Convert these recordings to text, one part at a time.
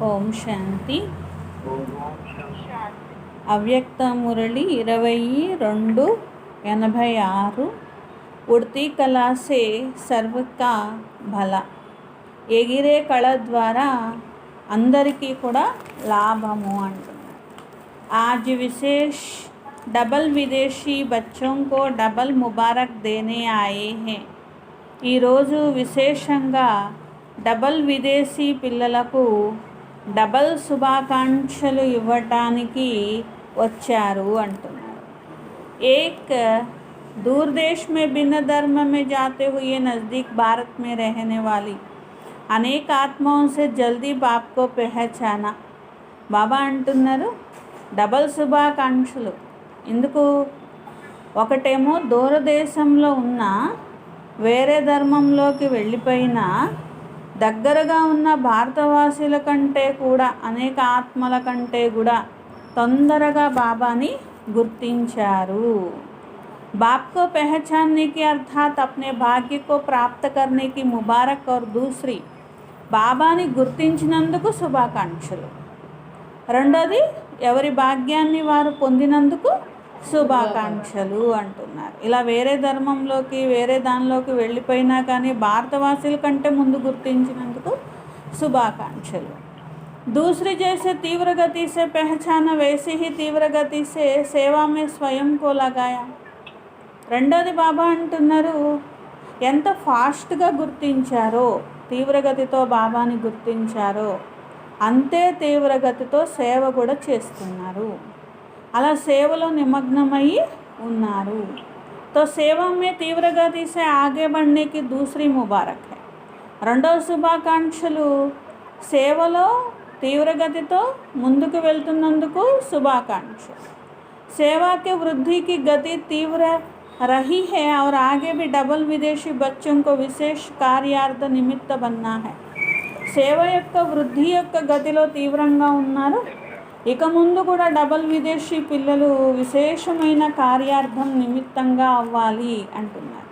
ఓం శాంతి. శాంతి. అవ్యక్త మురళి 2286. ఉడ్తీ కళా సే సర్వకా భల. ఎగిరే కళ ద్వారా అందరికీ కూడా లాభము అంటున్నారు. ఆజ్ విశేష్ డబల్ విదేశీ బచ్చోం కో డబల్ ముబారక్ దేనే ఆయే హే. ఈరోజు విశేషంగా డబల్ విదేశీ పిల్లలకు డబల్ శుభాకాంక్షలు ఇవ్వటానికి వచ్చారు అంటున్నారు. ఏక్ दूर देश में भिन्न धर्म में जाते हुए नज़दीक भारत में रहने वाली अनेक आत्माओं से जल्दी बाप को पहचाना. బాబా అంటున్నారు డబల్ శుభాకాంక్షలు ఎందుకు. ఒకటేమో దూరదేశంలో ఉన్న వేరే ధర్మంలోకి వెళ్ళిపోయిన దగ్గరగా ఉన్న భారతవాసుల కంటే కూడా అనేక ఆత్మల కంటే కూడా తొందరగా బాబాని గుర్తించారు. बाप को पहचानने की अर्थात अपने भाग्य को प्राप्त करने की मुबारक और दूसरी బాబాని గుర్తించినందుకు శుభాకాంక్షలు. రెండోది ఎవరి భాగ్యాన్ని వారు పొందినందుకు శుభాకాంక్షలు అంటున్నారు. ఇలా వేరే ధర్మంలోకి వేరే దానిలోకి వెళ్ళిపోయినా కానీ భారతవాసుల కంటే ముందు గుర్తించినందుకు శుభాకాంక్షలు. दूसरी जैसे तीव्र गति से पहचाना वैसे ही तीव्र गति से सेवा में स्वयं को लगाया. రెండోది బాబా అంటున్నారు ఎంత ఫాస్ట్గా గుర్తించారో తీవ్రగతితో బాబాని గుర్తించారో అంతే తీవ్రగతితో సేవ కూడా చేస్తున్నారు. అలా సేవలో నిమగ్నమయ్యి ఉన్నారు. తో సేవ మే తీవ్రగతి సే ఆగే బడ్నే కి దూసరీ ముబారక్ హై. రెండో శుభాకాంక్షలు సేవలో తీవ్రగతితో ముందుకు వెళ్తున్నందుకు శుభాకాంక్షలు. सेवा के वृद्धि की गति तीव्र रही है और आगे भी डबल विदेशी बच्चों को विशेष कार्यार्थ निमित्त बनना है. సేవ యొక్క వృద్ధి యొక్క గతిలో తీవ్రంగా ఉన్నారు. ఇక ముందు కూడా డబల్ విదేశీ పిల్లలు విశేషమైన కార్యార్థం నిమిత్తంగా అవ్వాలి అంటున్నారు.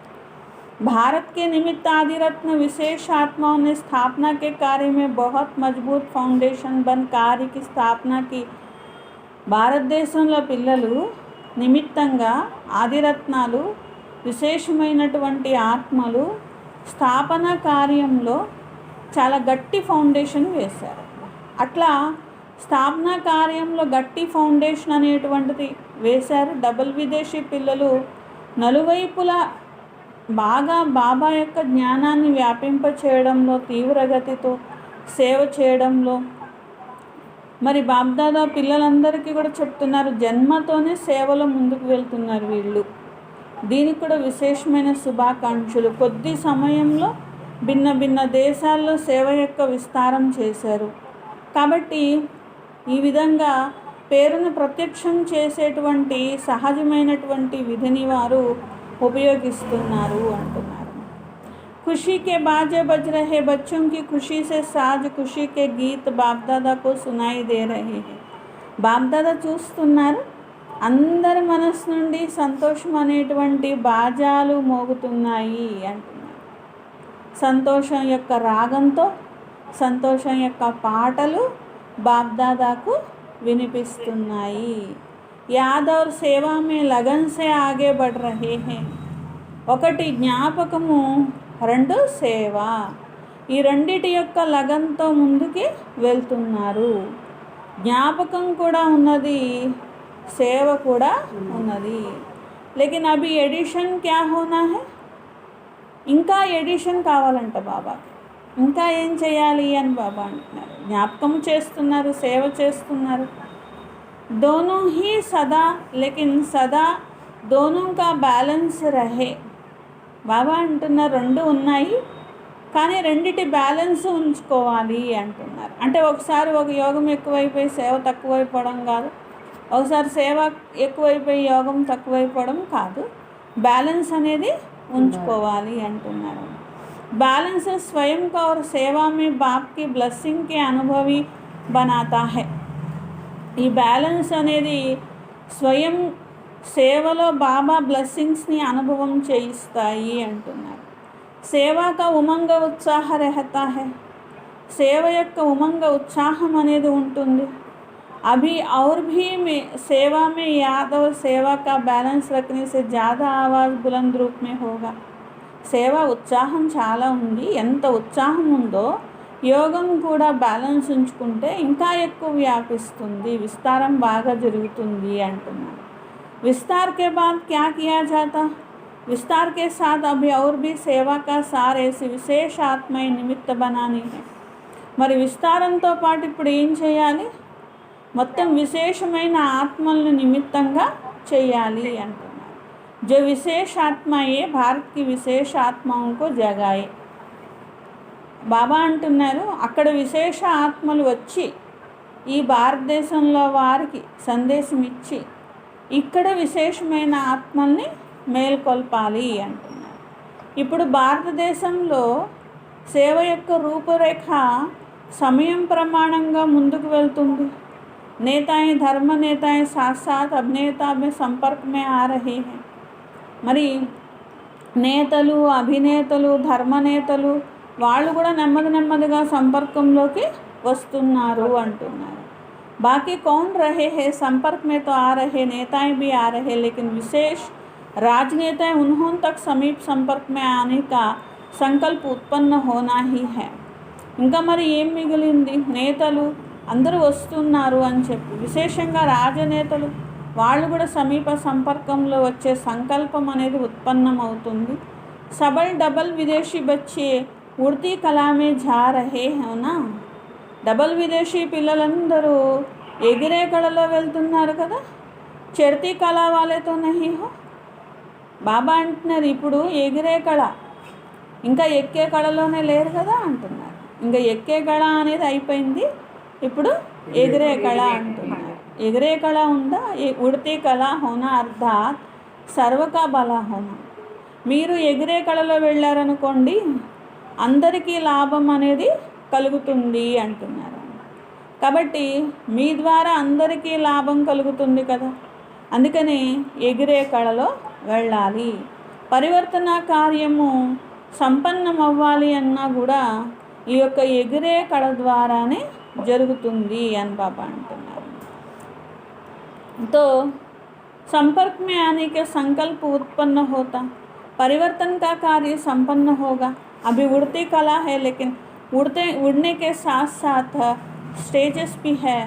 भारत के निमित्त आदिरत्न विशेष आत्माओं ने स्थापना के कार्य में बहुत मजबूत फाउंडेशन बन कार्य की स्थापना की. భారతదేశంలో పిల్లలు నిమిత్తంగా ఆదిరత్నాలు విశేషమైనటువంటి ఆత్మలు స్థాపన కార్యంలో చాలా గట్టి ఫౌండేషన్ వేశారు. అట్లా స్థాపన కార్యంలో గట్టి ఫౌండేషన్ అనేటువంటిది వేశారు. డబల్ విదేశీ పిల్లలు నలువైపులా బాగా బాబా యొక్క జ్ఞానాన్ని వ్యాపింప చేయడంలో తీవ్రగతితో సేవ చేయడంలో మరి బాబ్దాదా పిల్లలందరికీ కూడా చెప్తున్నారు జన్మతోనే సేవలో ముందుకు వెళ్తున్నారు వీళ్ళు. దీనికి కూడా విశేషమైన శుభాకాంక్షలు. కొద్ది సమయంలో భిన్న భిన్న దేశాల్లో సేవ యొక్క విస్తారం చేశారు. కాబట్టి ఈ విధంగా పేరును ప్రత్యక్షం చేసేటువంటి సహజమైనటువంటి విధిని వారు ఉపయోగిస్తున్నారు అంటున్నారు. खुशी के बाजे बज रहे बच्चों की खुशी से साज खुशी के गीत बापदादा को सुनाई दे रहे हैं. బాప్దాదా చూస్తున్నారు అందరి మనసు నుండి సంతోషం అనేటువంటి బాజాలు మోగుతున్నాయి అంటున్నారు. సంతోషం యొక్క రాగంతో సంతోషం యొక్క పాటలు బాప్దాదాకు వినిపిస్తున్నాయి. యాద్ और సేవా మే లగన్ సే ఆగే బడ్ రహే హే. ఒకటి జ్ఞాపకము, రెండు సేవ. ఈ రెండిటి యొక్క లగన్తో ముందుకి వెళ్తున్నారు. జ్ఞాపకం కూడా ఉన్నది, సేవ కూడా ఉన్నది. లేకిన్ అభి ఎడిషన్ క్యా హోనా హై. ఇంకా ఎడిషన్ కావాలంట బాబా. ఇంకా ఏం చేయాలి అని బాబా అంటున్నారు. జ్ఞాపకం చేస్తున్నారు, సేవ చేస్తున్నారు. दोनों ही सदा लेकिन सदा दोनों का बैलेंस रहे. బాబా అంటున్నారు రెండు ఉన్నాయి కానీ రెండిటి బ్యాలెన్స్ ఉంచుకోవాలి అంటున్నారు. అంటే ఒకసారి ఒక యోగం ఎక్కువైపోయి సేవ తక్కువైపోవడం కాదు, ఒకసారి సేవ ఎక్కువైపోయి యోగం తక్కువైపోవడం కాదు. బ్యాలెన్స్ అనేది ఉంచుకోవాలి అంటున్నారు. బ్యాలెన్స్ స్వయం का और सेवा में बाप की ब्लेसिंग के अनुभवी बनाता है. ఈ బ్యాలెన్స్ అనేది స్వయం సేవలో బాబా బ్లెస్సింగ్స్ని అనుభవం చేయిస్తాయి అంటున్నారు. సేవా కా ఉమంగ ఉత్సాహ రహతా హై. సేవ యొక్క ఉమంగ ఉత్సాహం అనేది ఉంటుంది. अभी और भी में सेवा में याद और सेवा का बैलेंस रखने से ज़्यादा आवाज़ बुलंद रूप में होगा. సేవ ఉత్సాహం చాలా ఉంది. ఎంత ఉత్సాహం ఉందో యోగం కూడా బ్యాలెన్స్ ఉంచుకుంటే ఇంకా ఎక్కువ వ్యాపిస్తుంది, విస్తారం బాగా జరుగుతుంది అంటున్నారు. विस्तार के बाद क्या किया जाता? विस्तार के साथ अभी और भी सेवा का सार ऐसी विशेष आत्माएं निमित्त बनानी है. మరి విస్తారంతో పాటు ఇప్పుడు ఏం చేయాలి? మొత్తం విశేషమైన ఆత్మలను నిమిత్తంగా చేయాలి అంటున్నారు. जो विशेष आत्माए भारत की विशेष आत्माओं को जगाए. బాబా అంటున్నారు అక్కడ విశేష ఆత్మలు వచ్చి ఈ భారతదేశంలో వారికి సందేశం ఇచ్చి ఇక్కడ విశేషమైన ఆత్మల్ని మేల్కొల్పాలి అంటున్నారు. ఇప్పుడు భారతదేశంలో సేవ యొక్క రూపురేఖ సమయం ప్రమాణంగా ముందుకు వెళ్తుంది. नेताएं धर्म नेताएं साथ साथ अभिनेता में संपर्क में आ रहे हैं. మరి నేతలు అభినేతలు ధర్మనేతలు వాళ్ళు కూడా నెమ్మదిగా సంపర్కంలోకి వస్తున్నారు అంటున్నారు. बाकी कौन रहे हैं संपर्क में तो आ रहे, नेताएं भी आ रहे, लेकिन विशेष राजनेता उन्होंने तक समीप संपर्क में आने का संकल्प उत्पन्न होना ही है. ఇంకా మరి ఏం మిగిలింది? నేతలు అందరూ వస్తున్నారు అని చెప్పి విశేషంగా రాజనేతలు వాళ్ళు కూడా సమీప సంపర్కంలో వచ్చే సంకల్పం అనేది ఉత్పన్నమవుతుంది. सबल डबल विदेशी बच्चे उड़ती कला में जा रहे हैं ना. డబల్ విదేశీ పిల్లలందరూ ఎగిరే కళలో వెళ్తున్నారు కదా. చర్తీ కళ వాళ్ళతో నహీ హో. బాబా అంటున్నారు ఇప్పుడు ఎగిరే కళ, ఇంకా ఎక్కే కళలోనే లేరు కదా అంటున్నారు. ఇంకా ఎక్కే కళ అనేది అయిపోయింది, ఇప్పుడు ఎగిరే కళ అంటున్నారు. ఎగిరే కళ ఉందా? ఉడితే కళ హోనా అర్థాత్ సర్వకా బల హోనా. మీరు ఎగిరే కళలో వెళ్ళారనుకోండి అందరికీ లాభం అనేది కలుగుతుంది అంటున్నారు. కాబట్టి మీ ద్వారా అందరికీ లాభం కలుగుతుంది కదా, అందుకని ఎగిరే కళలో వెళ్ళాలి. పరివర్తన కార్యము సంపన్నం అవ్వాలి అన్నా కూడా ఈ యొక్క ఎగిరే కళ ద్వారానే జరుగుతుంది అని బాబా అంటున్నారు. तो संपर्क में आने के संकल्प उत्पन्न होता, परिवर्तन का कार्य संपन्न होगा. अभी उड़ती कला है, लेकिन उड़ने के साथ साथ स्टेजेस भी है.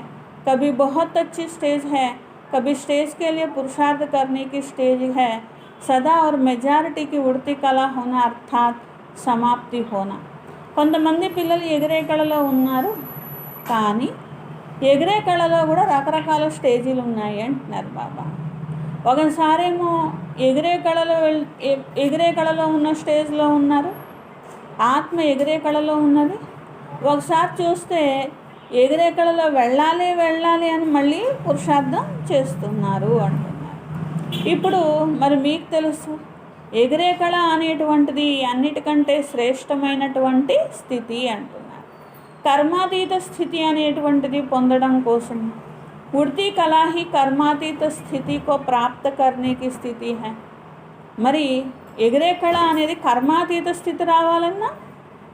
कभी बहुत अच्छी स्टेज है, कभी स्टेज के लिए पुरुषार्थ करने की स्टेज है. सदा और मेजॉरिटी की उड़ती कला होना अर्थात समाप्ति होना. కొంతమంది పిల్లలు ఎగిరే కళలో ఉన్నారు, కానీ ఎగిరే కళలో కూడా రకరకాల స్టేజీలు ఉన్నాయి అంటున్నారు బాబా. ఒకసారేమో ఎగిరే కళలో ఉన్న స్టేజ్లో ఉన్నారు, ఆత్మ ఎగిరే కళలో ఉన్నది. ఒకసారి చూస్తే ఎగిరే కళలో వెళ్ళాలి అని మళ్ళీ పురుషార్థం చేస్తున్నారు అంటున్నారు. ఇప్పుడు మరి మీకు తెలుసు ఎగిరే కళ అనేటువంటిది అన్నిటికంటే శ్రేష్టమైనటువంటి స్థితి అంటున్నారు. కర్మాతీత స్థితి అనేటువంటిది పొందడం కోసం ఉड़ती कला ही कर्मातीत स्थिति को प्राप्त करने की स्थिति है. మరి ఎగిరే కళ అనేది కర్మాతీత స్థితి రావాలన్నా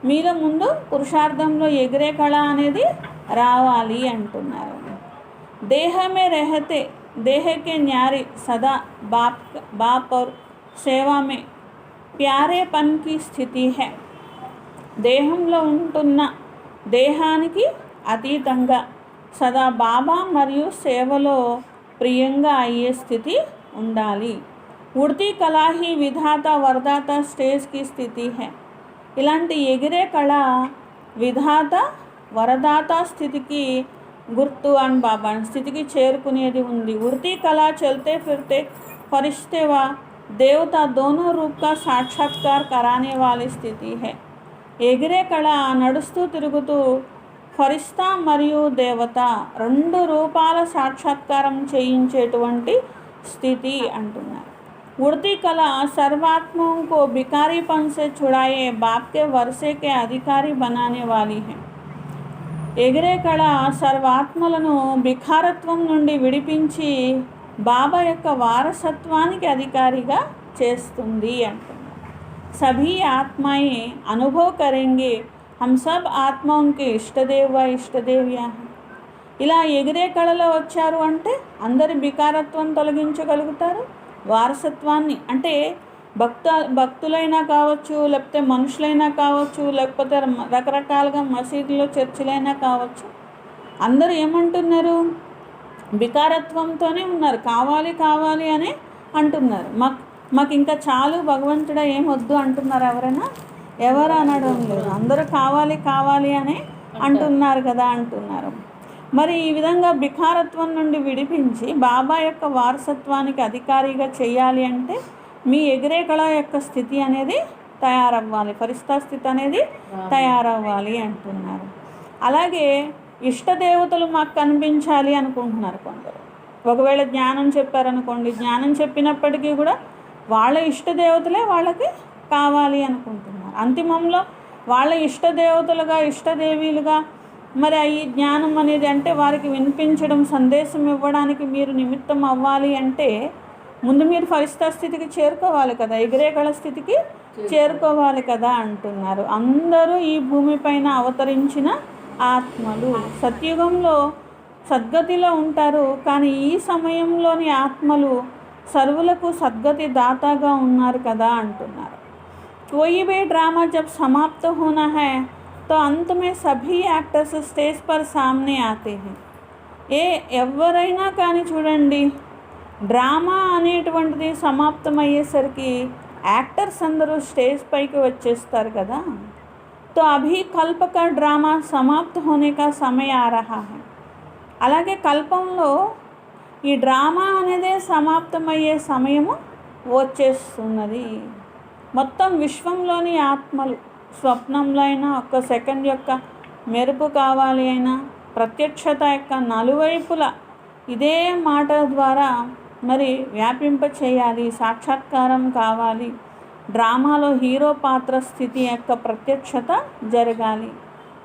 మీలో ముందు పురుషార్థంలో ఎగిరే కళ అనేది రావాలి అంటున్నారు. देह में रहते देह के न्यारी सदा बाप और सेवा में प्यारेपन की स्थिति है. దేహంలో ఉంటున్న దేహానికి అతీతంగా సదా బాబా మరియు సేవలో ప్రియంగా అయ్యే స్థితి ఉండాలి. ఉड़ती कला ही विधाता वरदाता स्टेज की स्थिति है. ఇలాంటి ఎగిరే కళ విధాత వరదాత స్థితికి గుర్తు అని బాబా స్థితికి చేరుకునేది ఉంది. उड़ती कला चलते फिरते फरिश्ते व देवता दोनों रूप का साक्षात्कार कराने वाली स्थिति है. ఎగిరే కళ నడుస్తూ తిరుగుతూ ఫరిస్తా మరియు దేవత రెండు రూపాల సాక్షాత్కారం చేయించేటువంటి స్థితి అంటున్నారు. उड़ती कला सर्वात्माओं को भिखारीपन से छुड़ाए बाप के वर्षे के अधिकारी बनाने वाली है. ఎగిరే కళ సర్వాత్మలను భిఖారత్వం నుండి విడిపించి బాబా యొక్క వారసత్వానికి అధికారిగా చేస్తుంది అంటున్నారు. सभी आत्माएं अनुभव करेंगे हम सब आत्माओं के इष्टदेव व इष्टदेव्या हैं. ఇలా ఎగిరే కళలో వచ్చారు అంటే అందరి వికారత్వం తొలగించగలుగుతారు. వారసత్వాన్ని అంటే భక్తులైనా కావచ్చు, లేకపోతే మనుషులైనా కావచ్చు, లేకపోతే రకరకాలుగా మసీదులో చర్చిలైనా కావచ్చు, అందరూ ఏమంటున్నారు? వికారత్వంతోనే ఉన్నారు. కావాలి కావాలి అని అంటున్నారు. మాకు ఇంకా చాలు భగవంతుడా, ఏమొద్దు అంటున్నారు ఎవరైనా? ఎవరు అనడం లేదు. అందరూ కావాలి కావాలి అని అంటున్నారు కదా అంటున్నారు. మరి ఈ విధంగా వికారత్వం నుండి విడిపించి బాబా యొక్క వారసత్వానికి అధికారిగా చేయాలి అంటే మీ ఎగిరే కళ యొక్క స్థితి అనేది తయారవ్వాలి, ఫరిస్తా స్థితి అనేది తయారవ్వాలి అంటున్నారు. అలాగే ఇష్టదేవతలు మాకు కనిపించాలి అనుకుంటున్నారు కొందరు. ఒకవేళ జ్ఞానం చెప్పారనుకోండి, జ్ఞానం చెప్పినప్పటికీ కూడా వాళ్ళ ఇష్టదేవతలే వాళ్ళకి కావాలి అనుకుంటున్నారు. అంతిమంలో వాళ్ళ ఇష్టదేవతలుగా ఇష్టదేవీలుగా మరి ఈ జ్ఞానం అనేది అంటే వారికి వినిపించడం, సందేశం ఇవ్వడానికి మీరు నిమిత్తం అవ్వాలి అంటే ముందు మీరు ఫరిస్తా స్థితికి చేరుకోవాలి కదా, ఎగిరే కళ స్థితికి చేరుకోవాలి కదా అంటున్నారు. అందరూ ఈ భూమిపైన అవతరించిన ఆత్మలు సత్యుగంలో సద్గతిలో ఉంటారు. కానీ ఈ సమయంలోని ఆత్మలు సర్వులకు సద్గతి దాతాగా ఉన్నారు కదా అంటున్నారు. कोई भी ड्रामा जब समाप्त होना है तो अंत में सभी एक्टर्स स्टेज पर सामने आते हैं. ఎవరైనా కానీ చూడండి, డ్రామా అనేటువంటిది సమాప్తమయ్యేసరికి యాక్టర్స్ అందరూ స్టేజ్ పైకి వచ్చేస్తారు కదా. तो अभी कल्प का ड्रामा समाप्त होने का समय आ रहा है. అలాగే కల్పంలో ఈ డ్రామా అనేది సమాప్తమయ్యే సమయము వచ్చేస్తున్నది. మొత్తం విశ్వంలోని ఆత్మలు స్వప్నంలో అయినా, ఒక్క సెకండ్ యొక్క మెరుపు కావాలి అయినా, ప్రత్యక్షత యొక్క నలువైపుల ఇదే మాట ద్వారా మరి వ్యాపింప చేయాలి, సాక్షాత్కారం కావాలి. డ్రామాలో హీరో పాత్ర స్థితి యొక్క ప్రత్యక్షత జరగాలి.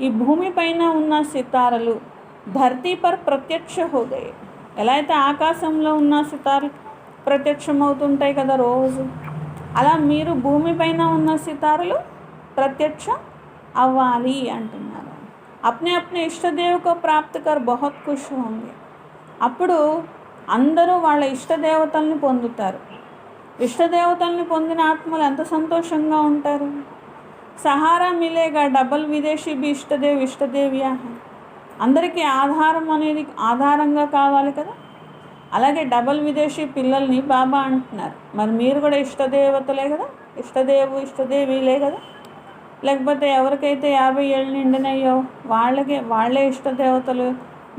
ఈ భూమిపైన ఉన్న సితారలు ధర్తీ పర్ ప్రత్యక్ష హోగయే. ఎలా అయితే ఆకాశంలో ఉన్న సితారలు ప్రత్యక్షమవుతుంటాయి కదా రోజు, అలా మీరు భూమిపైన ఉన్న సితారలు ప్రత్యక్షం అవ్వాలి అంటున్నారు. అప్నే అప్నే ఇష్టదేవకు ప్రాప్తికర్ బహుత్ ఖుష్ హోంగే. అప్పుడు అందరూ వాళ్ళ ఇష్టదేవతల్ని పొందుతారు. ఇష్టదేవతల్ని పొందిన ఆత్మలు ఎంత సంతోషంగా ఉంటారు. సహారా మిలేగా డబల్ విదేశీ బి ఇష్టదేవ్ ఇష్టదేవ్యా. అందరికీ ఆధారం అనేది ఆధారంగా కావాలి కదా. అలాగే డబల్ విదేశీ పిల్లల్ని బాబా అంటున్నారు. మరి మీరు కూడా ఇష్టదేవతలే కదా, ఇష్టదేవీలే కదా. లేకపోతే ఎవరికైతే 50 ఏళ్ళు నిండినయ్యో వాళ్ళే ఇష్టదేవతలు,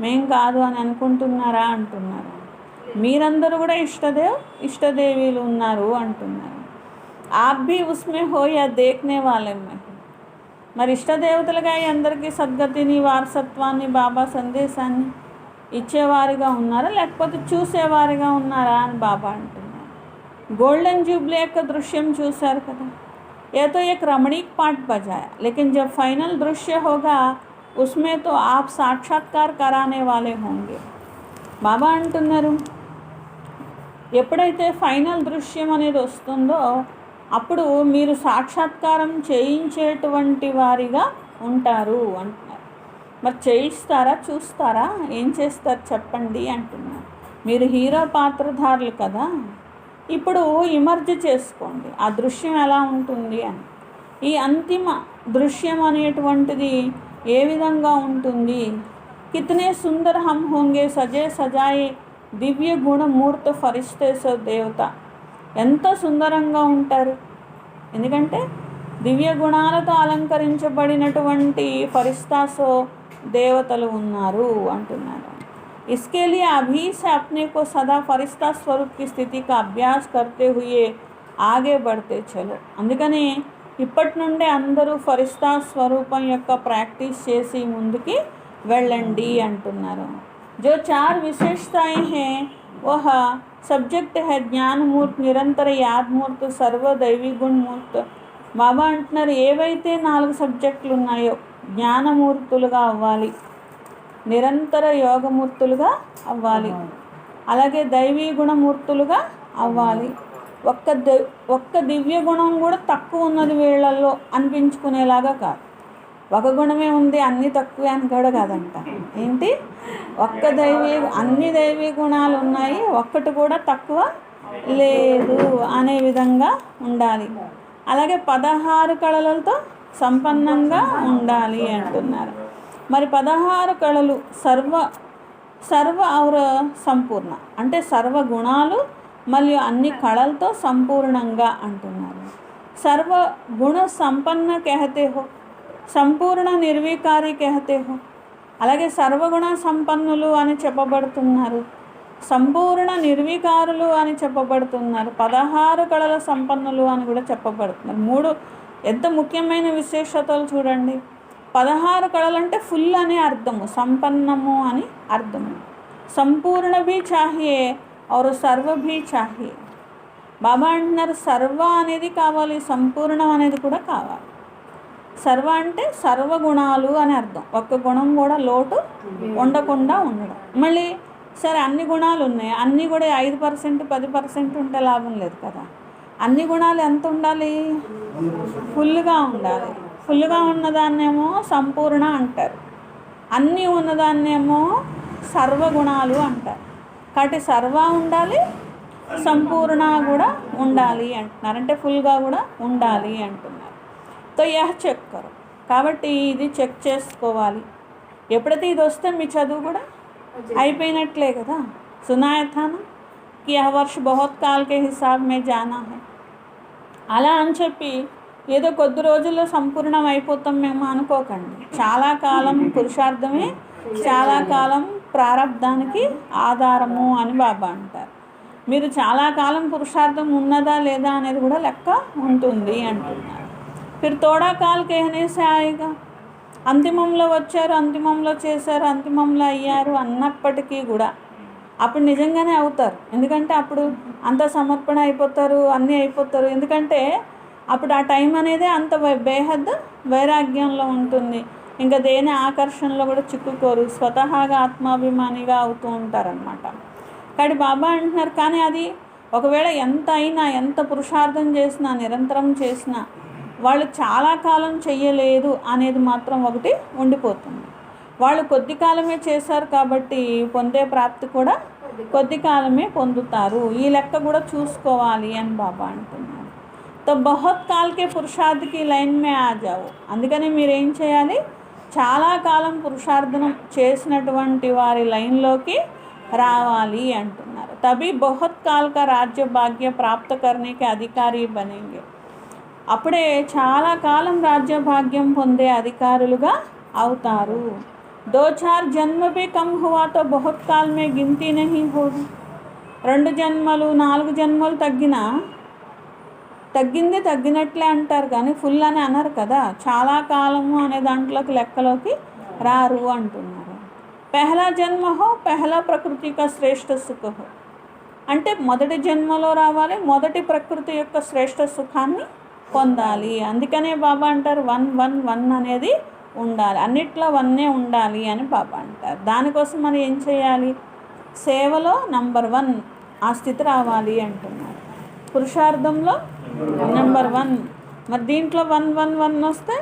మేం కాదు అని అనుకుంటున్నారా అంటున్నారు. మీరందరూ కూడా ఇష్టదేవీలు ఉన్నారు అంటున్నారు. ఆప్ భీ ఉస్మే హో యా దేఖ్నే వాలే మే. మరి ఇష్టదేవతలుగా అందరికీ సద్గతిని, వారసత్వాన్ని, బాబా సందేశాన్ని ఇచ్చేవారిగా ఉన్నారా, లేకపోతే చూసేవారిగా ఉన్నారా అని బాబా అంటున్నారు. గోల్డెన్ జూబ్లీ యొక్క దృశ్యం చూశారు కదా. ये तो एक रमणीक पाठ बजाया, लेकिन जब फाइनल दृश्य होगा उसमें तो आप साक्षात्कार कराने वाले होंगे. బాబా అంటున్నారు, ఎప్పుడైతే ఫైనల్ దృశ్యం అనేది వస్తుందో అప్పుడు మీరు సాక్షాత్కారం చేయించేటువంటి వారిగా ఉంటారు అంటున్నారు. మరి చేయిస్తారా, చూస్తారా, ఏం చేస్తారు చెప్పండి అంటున్నారు. మీరు హీరో పాత్రధారులు కదా, ఇప్పుడు ఇమర్జ్ చేసుకోండి ఆ దృశ్యం ఎలా ఉంటుంది అని. ఈ అంతిమ దృశ్యం అనేటువంటిది ఏ విధంగా ఉంటుంది. కితనే సుందర్ హమ్ హోంగే సజే సజాయే దివ్య గుణమూర్త ఫరిస్తేసో దేవత. ఎంత సుందరంగా ఉంటారు, ఎందుకంటే దివ్య గుణాలతో అలంకరించబడినటువంటి ఫరిస్తాసో దేవతలు ఉన్నారు అంటున్నారు. इसके लिए अभी से अपने को सदा फरिश्ता स्वरूप की स्थिति का अभ्यास करते हुए आगे बढ़ते चलो. అందుకని ఇప్పటి నుండే అందరూ ఫరిస్తా స్వరూపం యొక్క ప్రాక్టీస్ చేసి ముందుకి వెళ్ళండి అంటున్నారు. जो 4 विशेषताएं हैं वह सब्जेक्ट है ज्ञान मूर्त, निरंतर याद मूर्त, सर्वदैवी गुण मूर्त. బాబా అంటున్నారు, ఏవైతే 4 సబ్జెక్టులు ఉన్నాయో జ్ఞానమూర్తులుగా అవ్వాలి, నిరంతర యోగమూర్తులుగా అవ్వాలి, అలాగే దైవీ గుణమూర్తులుగా అవ్వాలి. ఒక్క దివ్య గుణం కూడా తక్కువ ఉన్నది వీళ్ళల్లో అనిపించుకునేలాగా కాదు. ఒక గుణమే ఉంది అన్నీ తక్కువే అని కూడా కాదంట. ఏంటి, అన్ని దైవీ గుణాలు ఉన్నాయి, ఒక్కటి కూడా తక్కువ లేదు అనే విధంగా ఉండాలి. అలాగే 16 కళలతో సంపన్నంగా ఉండాలి అంటున్నారు. మరి 16 కళలు సర్వ ఔర సంపూర్ణ అంటే సర్వ గుణాలు మరియు అన్ని కళలతో సంపూర్ణంగా అంటున్నారు. సర్వ గుణ సంపన్న कहते हो, సంపూర్ణ నిర్వికారి कहते हो. అలాగే సర్వగుణ సంపన్నులు అని చెప్పబడుతున్నారు, సంపూర్ణ నిర్వికారులు అని చెప్పబడుతున్నారు, 16 కళల సంపన్నులు అని కూడా చెప్పబడుతున్నారు. 3 ఎంత ముఖ్యమైన విశేషతలు చూడండి. 16 కళలు అంటే ఫుల్ అని అర్థము, సంపన్నము అని అర్థము. సంపూర్ణ భీ చాహియే और సర్వ భీ చాహియే. బాబా అంటున్నారు సర్వ అనేది కావాలి, సంపూర్ణం అనేది కూడా కావాలి. సర్వ అంటే సర్వగుణాలు అని అర్థం, ఒక్క గుణం కూడా లోటు ఉండకుండా ఉండడం. మళ్ళీ సరే అన్ని గుణాలు ఉన్నాయి, అన్నీ కూడా 5% 10% ఉంటే లాభం లేదు కదా. అన్ని గుణాలు ఎంత ఉండాలి, ఫుల్గా ఉండాలి. ఫుల్గా ఉన్నదాన్నేమో సంపూర్ణ అంటారు, అన్నీ ఉన్నదాన్నేమో సర్వగుణాలు అంటారు. కాబట్టి సర్వ ఉండాలి, సంపూర్ణ కూడా ఉండాలి అంటున్నారు, అంటే ఫుల్గా కూడా ఉండాలి అంటున్నారు. తో యహ చెక్ కరో, కాబట్టి ఇది చెక్ చేసుకోవాలి. ఎప్పుడైతే ఇది వస్తే మీ చదువు కూడా అయిపోయినట్లే కదా. సునాయా థా నా కి యహ వర్ష బహుత్ కాల్ కే హిసాబ్ మే జానా హై. అలా అని చెప్పి ఏదో కొద్ది రోజుల్లో సంపూర్ణం అయిపోతాం మేము అనుకోకండి. చాలా కాలం పురుషార్థమే చాలా కాలం ప్రారంధానికి ఆధారము అని బాబా అంటారు. మీరు చాలా కాలం పురుషార్థం ఉన్నదా లేదా అనేది కూడా లెక్క ఉంటుంది అంటున్నారు. ఫిర్ తోడా కాల్ కేహనే సే ఆయేగా, అంతిమంలో వచ్చారు, అంతిమంలో చేశారు, అంతిమంలో అయ్యారు అన్నప్పటికీ కూడా అప్పుడు నిజంగానే అవుతారు. ఎందుకంటే అప్పుడు అంత సమర్పణ అయిపోతారు, అన్నీ అయిపోతారు. ఎందుకంటే అప్పుడు ఆ టైం అనేది అంత బేహద్ వైరాగ్యంలో ఉంటుంది. ఇంకా దేని ఆకర్షణలో కూడా చిక్కుకోరు, స్వతహాగా ఆత్మాభిమానిగా అవుతూ ఉంటారనమాట. కాబట్టి బాబా అంటున్నారు కానీ అది ఒకవేళ ఎంత అయినా, ఎంత పురుషార్థం చేసినా, నిరంతరం చేసినా వాళ్ళు చాలా కాలం చెయ్యలేదు అనేది మాత్రం ఒకటి ఉండిపోతుంది. వాళ్ళు కొద్ది కాలమే చేశారు కాబట్టి పొందే ప్రాప్తి కూడా కొద్ది కాలమే పొందుతారు. ఈ లెక్క కూడా చూసుకోవాలి అని బాబా అంటున్నారు. తో బహుత్ కాల్కే పురుషార్థకి లైన్ మే ఆ జాओ. అందుకని మీరేం చేయాలి, చాలా కాలం పురుషార్థనం చేసినటువంటి వారి లైన్లోకి రావాలి అంటున్నారు. తभी बहुत काल का राज्य भाग्य प्राप्त करने के अधिकारी बनेंगे. అప్పుడే చాలా కాలం రాజ్య భాగ్యం పొందే అధికారులుగా అవుతారు. 2-4 జన్మ भी कम हुआ तो बहुत काल में गिनती नहीं होगी. 2 జన్మలు 4 జన్మలు తగ్గింది తగ్గినట్లే అంటారు కానీ ఫుల్ అని అనరు కదా. చాలా కాలము అనే దాంట్లోకి లెక్కలోకి రారు అంటున్నారు. పెహలా జన్మ హో పెహలా ప్రకృతి కా శ్రేష్ఠ సుఖ హో అంటే మొదటి జన్మలో రావాలి, మొదటి ప్రకృతి యొక్క శ్రేష్ఠ సుఖాన్ని పొందాలి. అందుకనే బాబా అంటారు 1-1-1 అనేది ఉండాలి, అన్నిట్లో 1 ఉండాలి అని బాబా అంటారు. దానికోసం మనం ఏం చేయాలి, సేవలో నంబర్ 1 ఆ స్థితి రావాలి అంటున్నారు. పురుషార్థంలో నంబర్ 1, మరి దీంట్లో 1-1-1 వస్తే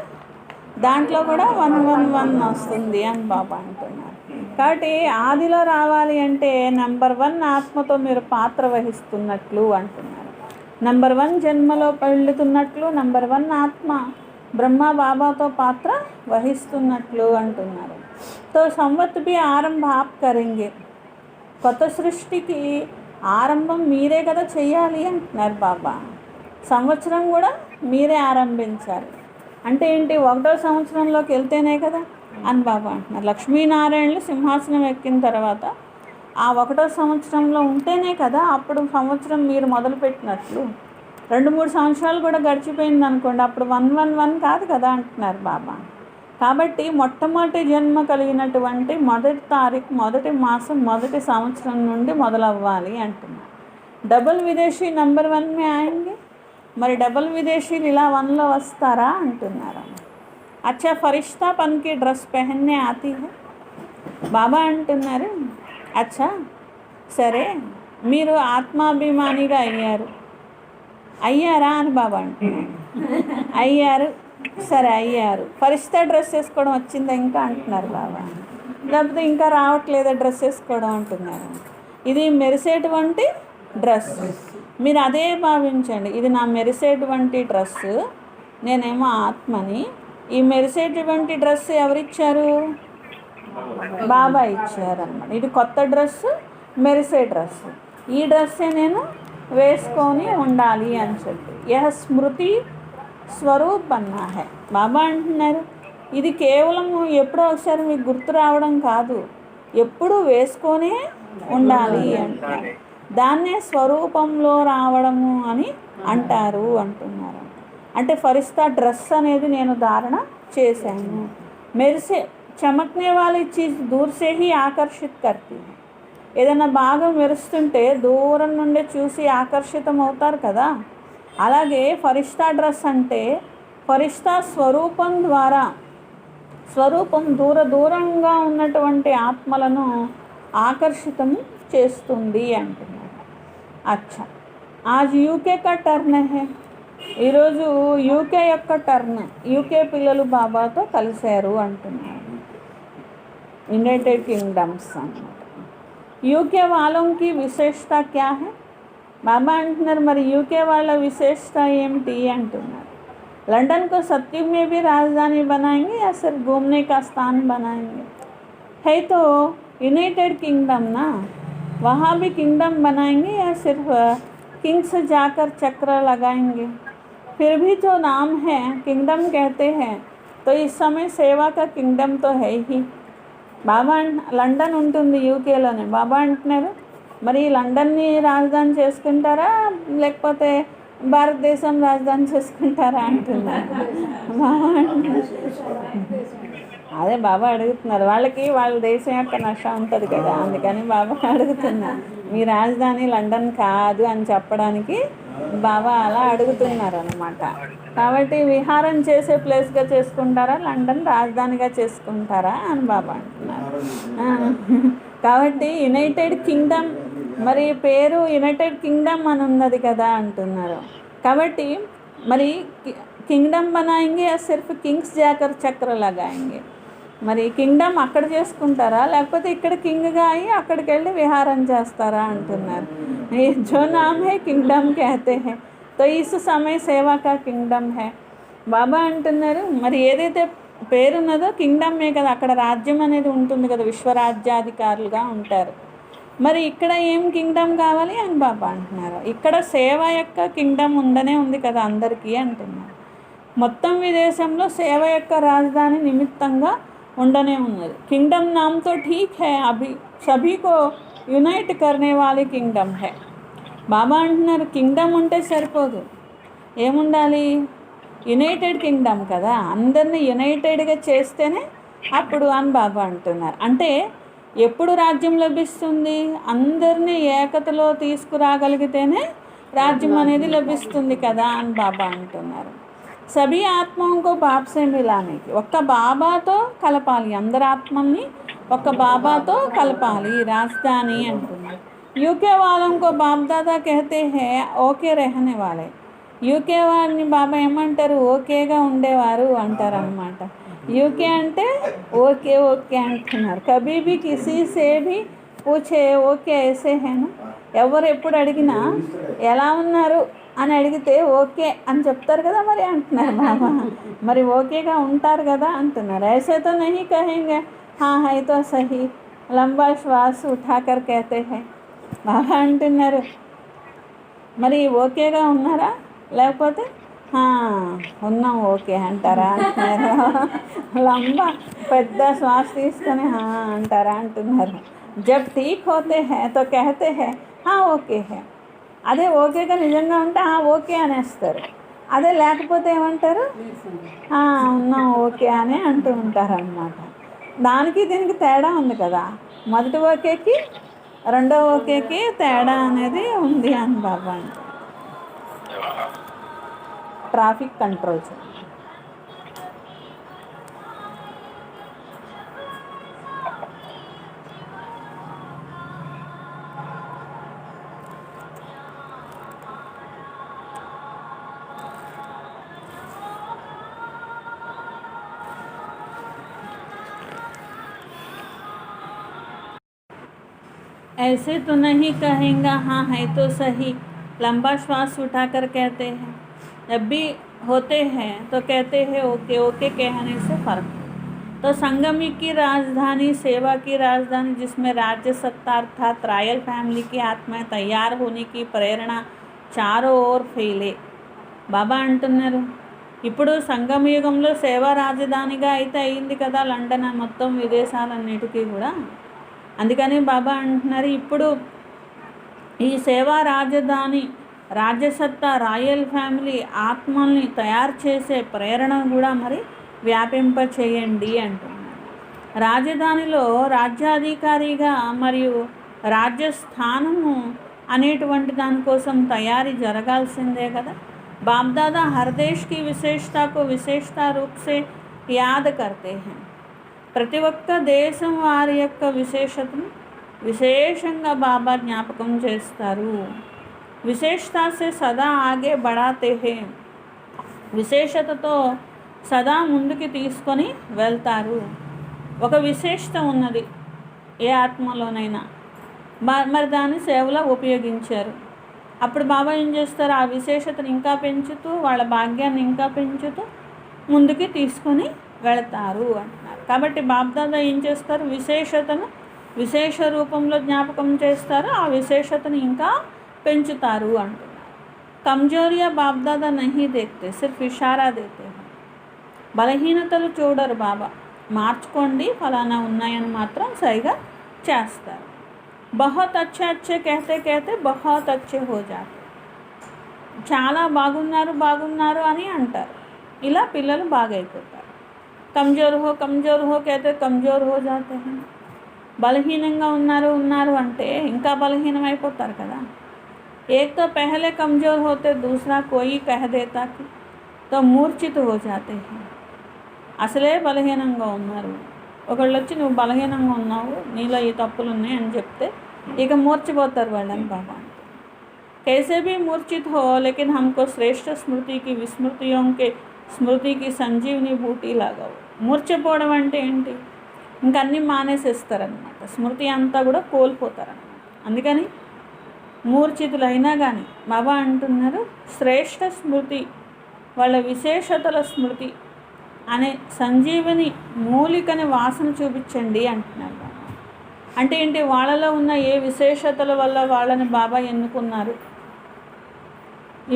దాంట్లో కూడా 1-1-1 వస్తుంది అని బాబా అంటున్నారు. కాబట్టి ఆదిలో రావాలి అంటే నంబర్ 1 ఆత్మతో మీరు పాత్ర వహిస్తున్నట్లు అంటున్నారు. నంబర్ 1 జన్మలో పెళ్ళుతున్నట్లు నంబర్ 1 ఆత్మ బ్రహ్మ బాబాతో పాత్ర వహిస్తున్నట్లు అంటున్నారు. తో సంవత్ भी ఆరంభ ఆప్ కరెంగే. కొత్త సృష్టికి ఆరంభం మీరే కదా చెయ్యాలి అంటున్నారు బాబా. సంవత్సరం కూడా మీరే ఆరంభించాలి. అంటే ఏంటి, 1వ సంవత్సరంలోకి వెళ్తేనే కదా అని బాబా అంటున్నారు. లక్ష్మీనారాయణలు సింహాసనం ఎక్కిన తర్వాత ఆ 1వ సంవత్సరంలో ఉంటేనే కదా అప్పుడు సంవత్సరం మీరు మొదలుపెట్టినట్లు. 2-3 సంవత్సరాలు కూడా గడిచిపోయింది అనుకోండి, అప్పుడు 1-1-1 కాదు కదా అంటున్నారు బాబా. కాబట్టి మొట్టమొదటి జన్మ కలిగినటువంటి మొదటి తారీఖు, మొదటి మాసం, మొదటి సంవత్సరం నుండి మొదలవ్వాలి అంటున్నారు. డబుల్ విదేశీ నంబర్ 1 మే ఆయంగే. మరి డబుల్ విదేశీలు ఇలా 1లో వస్తారా అంటున్నారు. అచ్చా ఫరిష్తా పన్కి డ్రెస్ పెహన్నే ఆతీ హై. బాబా అంటున్నారు అచ్చా సరే మీరు ఆత్మాభిమానిగా అయ్యారా అని బాబా అంటున్నారు. అయ్యారు సరే అయ్యారు, ఫరిస్తా డ్రెస్ వేసుకోవడం వచ్చిందా ఇంకా అంటున్నారు బాబా. లేకపోతే ఇంకా రావట్లేదా డ్రెస్ వేసుకోవడం అంటున్నారు. ఇది మెరిసేటువంటి డ్రెస్, మీరు అదే భావించండి, ఇది నా మెరిసేటువంటి డ్రెస్సు, నేనేమో ఆత్మని. ఈ మెరిసేటువంటి డ్రెస్ ఎవరిచ్చారు? బాబా ఇచ్చారన్నమాట. ఇది కొత్త డ్రెస్సు, మెరిసే డ్రెస్సు. ఈ డ్రెస్సే నేను వేసుకొని ఉండాలి అని చెప్పి. యహ స్మృతి స్వరూప్ బన్నా హై. బాబా అంటున్నారు ఇది కేవలం ఎప్పుడో ఒకసారి మీకు గుర్తు రావడం కాదు, ఎప్పుడు వేసుకొనే ఉండాలి అంటారు. దాన్నే స్వరూపంలో రావడము అని అంటారు అంటున్నారు. అంటే ఫరిస్తా డ్రెస్ అనేది నేను ధారణ చేశాను. మెరిసే చమక్నే వాली చీజ్ దూర్ సే హీ ఆకర్షిత్ కర్తీ హై. ఏదైనా బాగా మెరుస్తుంటే దూరం నుండి చూసి ఆకర్షితం అవుతారు కదా. అలాగే ఫరిస్తా డ్రెస్ అంటే ఫరిస్తా స్వరూపం ద్వారా, స్వరూపం దూరంగా ఉన్నటువంటి ఆత్మలను ఆకర్షితం చేస్తుంది అంటున్నారు. అచ్చా, ఆజ్ యూకే కా టర్న్ హే. ఈరోజు యూకే యొక్క టర్న్. యూకే పిల్లలు బాబాతో కలిశారు అంటున్నారు. యునైటెడ్ కింగ్డమ్స్ అన్నమాట. యూకే వాళ్ళకి విశేషత క్యా హై? బాబా అంటున్నారు మరి యూకే వాళ్ళ విశేషత ఏమిటి అంటున్నారు. लंदन को सत्युग में भी राजधानी बनाएंगे या सिर्फ घूमने का स्थान बनाएंगे? है तो यूनाइटेड किंगडम ना, वहाँ भी किंगडम बनाएंगे या सिर्फ किंग्स जाकर चक्र लगाएंगे? फिर भी जो नाम है किंगडम कहते हैं, तो इस समय सेवा का किंगडम तो है ही. బాబా లండన్ ఉంటుంది యూకేలోనే. బాబా అంటున్నారు మరి లండన్ని రాజధాని చేసుకుంటారా లేకపోతే భారతదేశం రాజధాని చేసుకుంటారా అంటున్నారు. బాబా అదే బాబా అడుగుతున్నారు, వాళ్ళకి వాళ్ళ దేశం యొక్క నష ఉంటుంది కదా, అందుకని బాబా అడుగుతున్నారు. మీ రాజధాని లండన్ కాదు అని చెప్పడానికి బాబా అలా అడుగుతున్నారు అన్నమాట. కాబట్టి విహారం చేసే ప్లేస్గా చేసుకుంటారా లండన్ రాజధానిగా చేసుకుంటారా అని బాబా అంటున్నారు. కాబట్టి యునైటెడ్ కింగ్డమ్, మరి పేరు యునైటెడ్ కింగ్డమ్ అని ఉన్నది కదా అంటున్నారు. కాబట్టి మరి కింగ్డమ్ బనాయింగే యా సిర్ఫ్ కింగ్స్ జాకర్ చక్ర లగాయింగే? మరి కింగ్డమ్ అక్కడ చేసుకుంటారా లేకపోతే ఇక్కడ కింగ్గా అయ్యి అక్కడికి వెళ్ళి విహారం చేస్తారా అంటున్నారు. జో నామ్ హై కింగ్డమ్ कहते हैं, तो इस समय సేవా కా కింగ్డమ్ హై. బాబా అంటున్నారు మరి ఏదైతే పేరున్నదో కింగ్డమ్మే కదా, అక్కడ రాజ్యం అనేది ఉంటుంది కదా, విశ్వరాజ్యాధికారులుగా ఉంటారు. మరి ఇక్కడ ఏం కింగ్డమ్ కావాలి అని బాబా అంటున్నారు. ఇక్కడ సేవ యొక్క కింగ్డమ్ ఉండనే ఉంది కదా అందరికీ అంటున్నారు. మొత్తం విదేశంలో సేవ యొక్క రాజధాని నిమిత్తంగా ఉండనే ఉన్నది. కింగ్డమ్ నామ్తో ఠీక్ హై, అభి సభీకో యునైట్ కర్నే వాలీ కింగ్డమ్ హై. బాబా అంటున్నారు కింగ్డమ్ ఉంటే సరిపోదు, ఏముండాలి? యునైటెడ్ కింగ్డమ్ కదా, అందరినీ యునైటెడ్గా చేస్తేనే అప్పుడు అని బాబా అంటున్నారు. అంటే ఎప్పుడు రాజ్యం లభిస్తుంది? అందరినీ ఏకతలో తీసుకురాగలిగితేనే రాజ్యం అనేది లభిస్తుంది కదా అని బాబా అంటున్నారు. సభీ ఆత్మకు బాప్సే మిలానికి, ఒక్క బాబాతో కలపాలి, అందరి ఆత్మల్ని ఒక్క బాబాతో కలపాలి రాజధాని అంటున్నారు. యూకే వాళ్ళకు బాప్దాదా कहते हैं ఓకే रहने वाले. యూకే వారిని బాబా ఏమంటారు? ఓకేగా ఉండేవారు అంటారు అన్నమాట. యూకే అంటే ఓకే ఓకే అంటున్నారు. కభీ భీ కిసీ సే భీ పూछे ఓకే ऐसे है ना. ఎవరు ఎప్పుడు అడిగినా ఎలా ఉన్నారు అని అడిగితే ఓకే అని చెప్తారు కదా మరి అంటున్నారు బాబా. మరి ఓకేగా ఉంటారు కదా అంటున్నారు. ऐसे तो नहीं कहेंगे हाँ है तो सही, लंबा श्वास उठाकर कहते हैं. బాబా అంటున్నారు మరి ఓకేగా ఉన్నారా లేకపోతే ఉన్నాం ఓకే అంటారా అంటున్నారు. లంబా పెద్ద శ్వాస తీసుకొని అంటారా అంటున్నారు. జబ్ ఠీక్ హోతే హై తో కహతే హై ఓకే హై. అదే ఓకేగా నిజంగా ఉంటే ఓకే అనేస్తారు. అదే లేకపోతే ఏమంటారు? ఉన్నాం ఓకే అని అంటూ ఉంటారు అన్నమాట. దానికి దీనికి తేడా ఉంది కదా, మొదటి ఓకేకి రెండో ఓకేకి తేడా అనేది ఉంది అని బాబా అంటారు. Traffic controls. ऐसे तो नहीं कहेंगे हाँ है तो सही, लंबा श्वास उठाकर कहते हैं। जब भी होते हैं तो कहते हैं ओके ओके कहने से फ़र्क। तो संगमी की राजधानी, सेवा की राजधानी, जिसमें राज्य सत्ता अर्थात रॉयल फैमिली की आत्मा तैयार होने की प्रेरणा चारों ओर फैले। బాబా అంటున్నారు ఇప్పుడు సంగమ యుగంలో సేవా రాజధానిగా అయితే అయింది కదా లండన్ మొత్తం విదేశాలన్నిటికీ కూడా. అందుకని బాబా అంటున్నారు ఇప్పుడు ఈ సేవా రాజధాని రాజ్యసత్తా రాయల్ ఫ్యామిలీ ఆత్మల్ని తయారు చేసే ప్రేరణ కూడా మరి వ్యాపింప చేయండి అంటున్నారు. రాజధానిలో రాజ్యాధికారిగా మరియు రాజ్యస్థానము అనేటువంటి దానికోసం తయారీ జరగాల్సిందే కదా. बाप दादा हर देश की विशेषता को विशेषता रूप से याद करते हैं. ప్రతి ఒక్క దేశం వారి యొక్క విశేషతను విశేషంగా బాబా జ్ఞాపకం చేస్తారు. విశేషతా సే సదా ఆగే బడాతే హే, విశేషతతో సదా ముందుకి తీసుకొని వెళ్తారు. ఒక విశేషత ఉన్నది ఏ ఆత్మలోనైనా, మరి దాన్ని సేవలో ఉపయోగించారు. అప్పుడు బాబా ఏం చేస్తారు, ఆ విశేషతను ఇంకా పెంచుతూ వాళ్ళ భాగ్యాన్ని ఇంకా పెంచుతూ ముందుకి తీసుకొని వెళతారు అంటున్నారు. కాబట్టి బాప్దాదా ఏం చేస్తారు, విశేషతను విశేష రూపంలో జ్ఞాపకం చేస్తారు, ఆ విశేషతను ఇంకా పెంచుతారు అంటున్నారు. కమ్జోరియా బాప్దాదా నహీ దేఖతే, సిర్ఫ్ ఇషారా దేతే హై. బలహీనతలు చూడరు బాబా, మార్చుకోండి ఫలానా ఉన్నాయని మాత్రం సరిగా చేస్తారు. बहुत अच्छे अच्छे कहते कहते बहुत अच्छे हो जाते. చాలా బాగున్నారు బాగున్నారు అని అంటారు, ఇలా పిల్లలు బాగైపోతారు. కమ్జోర్ హో कहते కమ్జోర్ హో జాతే హై. బలహీనంగా ఉన్నారు అంటే ఇంకా బలహీనమైపోతారు కదా. एक तो पहले कमज़ोर होते, दूसरा कोई कह देता कि तो मूर्छित हो जाते हैं. అసలే బలహీనంగా ఉన్నారు, ఒకళ్ళు వచ్చి నువ్వు బలహీనంగా ఉన్నావు, నీలో ఈ తప్పులు ఉన్నాయి అని చెప్తే ఇక మూర్చిపోతారు వాళ్ళని బాబా. कैसे भी मूर्छित हो लेकिन हमको श्रेष्ठ स्मृति की विस्मृतियों के స్మృతి की సంజీవని బూటీ లాగావు. మూర్చిపోవడం అంటే ఏంటి, ఇంకా అన్నీ మానేసేస్తారనమాట, స్మృతి అంతా కూడా కోల్పోతారనమాట. అందుకని మూర్ఛితులైనా కానీ బాబా అంటున్నారు శ్రేష్ఠ స్మృతి, వాళ్ళ విశేషతల స్మృతి అనే సంజీవని మూలికని వాసన చూపించండి అంటున్నారు. అంటే ఏంటి, వాళ్ళలో ఉన్న ఏ విశేషతల వల్ల వాళ్ళని బాబా ఎన్నుకున్నారు,